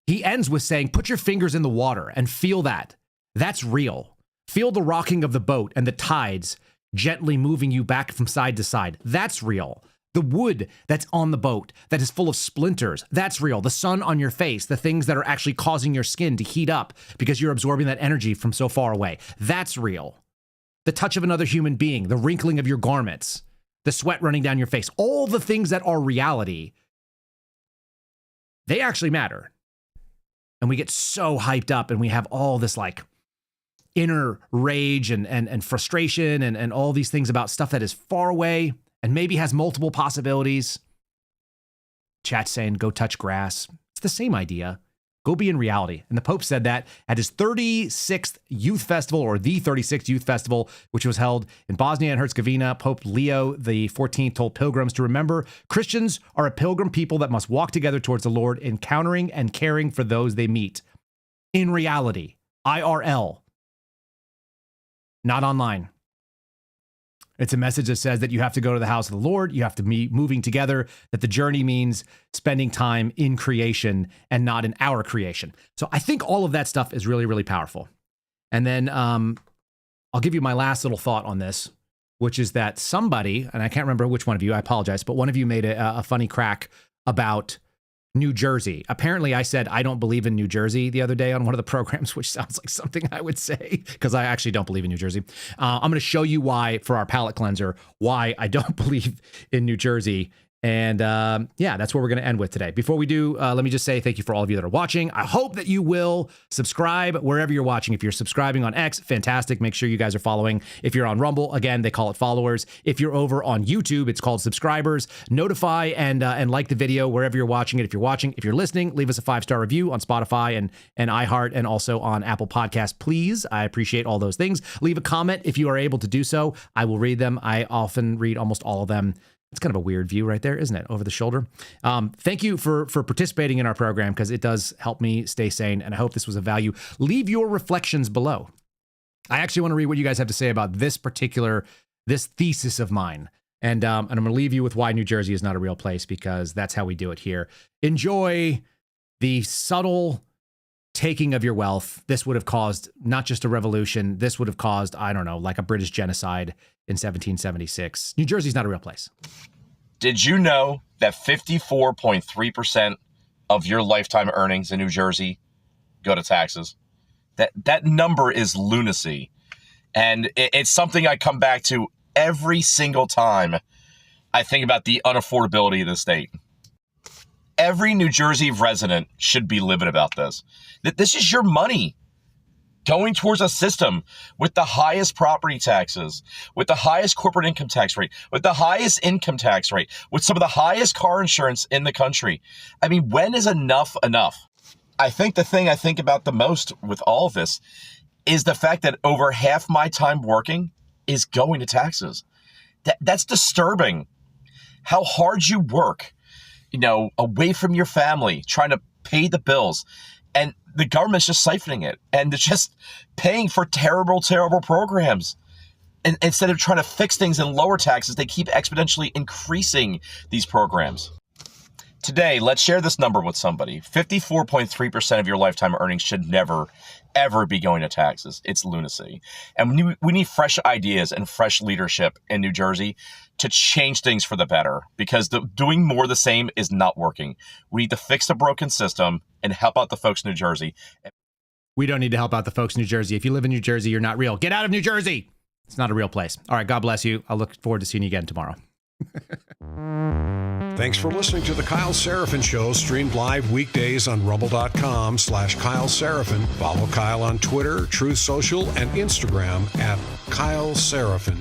He ends with saying, put your fingers in the water and feel that. That's real. Feel the rocking of the boat and the tides gently moving you back from side to side. That's real. The wood that's on the boat that is full of splinters, that's real. The sun on your face, the things that are actually causing your skin to heat up because you're absorbing that energy from so far away, that's real. The touch of another human being, the wrinkling of your garments, the sweat running down your face, all the things that are reality, they actually matter. And we get so hyped up and we have all this like inner rage and frustration and all these things about stuff that is far away and maybe has multiple possibilities. Chat's saying, go touch grass. It's the same idea. Go be in reality. And the Pope said that at his 36th youth festival, or the 36th youth festival, which was held in Bosnia and Herzegovina. Pope Leo XIV told pilgrims to remember, Christians are a pilgrim people that must walk together towards the Lord, encountering and caring for those they meet. In reality, IRL. Not online. It's a message that says that you have to go to the house of the Lord. You have to be moving together, that the journey means spending time in creation and not in our creation. So I think all of that stuff is really, really powerful. And then I'll give you my last little thought on this, which is that somebody, and I can't remember which one of you, I apologize, but one of you made a funny crack about New Jersey. Apparently I said, I don't believe in New Jersey the other day on one of the programs, which sounds like something I would say because I actually don't believe in New Jersey. I'm going to show you why, for our palate cleanser, why I don't believe in New Jersey. And yeah, that's what we're going to end with today. Before we do, let me just say thank you for all of you that are watching. I hope that you will subscribe wherever you're watching. If you're subscribing on X, fantastic. Make sure you guys are following. If you're on Rumble, again, they call it followers. If you're over on YouTube, it's called subscribers. Notify and like the video wherever you're watching it. If you're listening, leave us a 5-star review on Spotify and iHeart and also on Apple Podcasts, please. I appreciate all those things. Leave a comment if you are able to do so. I will read them. I often read almost all of them. It's kind of a weird view right there, isn't it? Over the shoulder. Thank you for participating in our program because it does help me stay sane, and I hope this was of value. Leave your reflections below. I actually want to read what you guys have to say about this thesis of mine. And I'm going to leave you with why New Jersey is not a real place, because that's how we do it here. Enjoy the subtle taking of your wealth. This would have caused not just a revolution. This would have caused, I don't know, like a British genocide in 1776. New Jersey's not a real place. Did you know that 54.3% of your lifetime earnings in New Jersey go to taxes? That number is lunacy. And it's something I come back to every single time I think about the unaffordability of the state. Every New Jersey resident should be livid about this. That this is your money going towards a system with the highest property taxes, with the highest corporate income tax rate, with the highest income tax rate, with some of the highest car insurance in the country. I mean, when is enough enough? I think the thing I think about the most with all of this is the fact that over half my time working is going to taxes. That's disturbing. How hard you work, away from your family, trying to pay the bills, and the government's just siphoning it, and they're just paying for terrible, terrible programs. And instead of trying to fix things and lower taxes, they keep exponentially increasing these programs. Today, let's share this number with somebody. 54.3% of your lifetime earnings should never, ever be going to taxes. It's lunacy. And we need fresh ideas and fresh leadership in New Jersey to change things for the better, because doing more of the same is not working. We need to fix the broken system and help out the folks in New Jersey. We don't need to help out the folks in New Jersey. If you live in New Jersey, you're not real. Get out of New Jersey. It's not a real place. All right, God bless you. I'll look forward to seeing you again tomorrow. Thanks for listening to The Kyle Sarapin Show, streamed live weekdays on rumble.com/Kyle Sarapin. Follow Kyle on Twitter, Truth Social, and Instagram at Kyle Sarapin.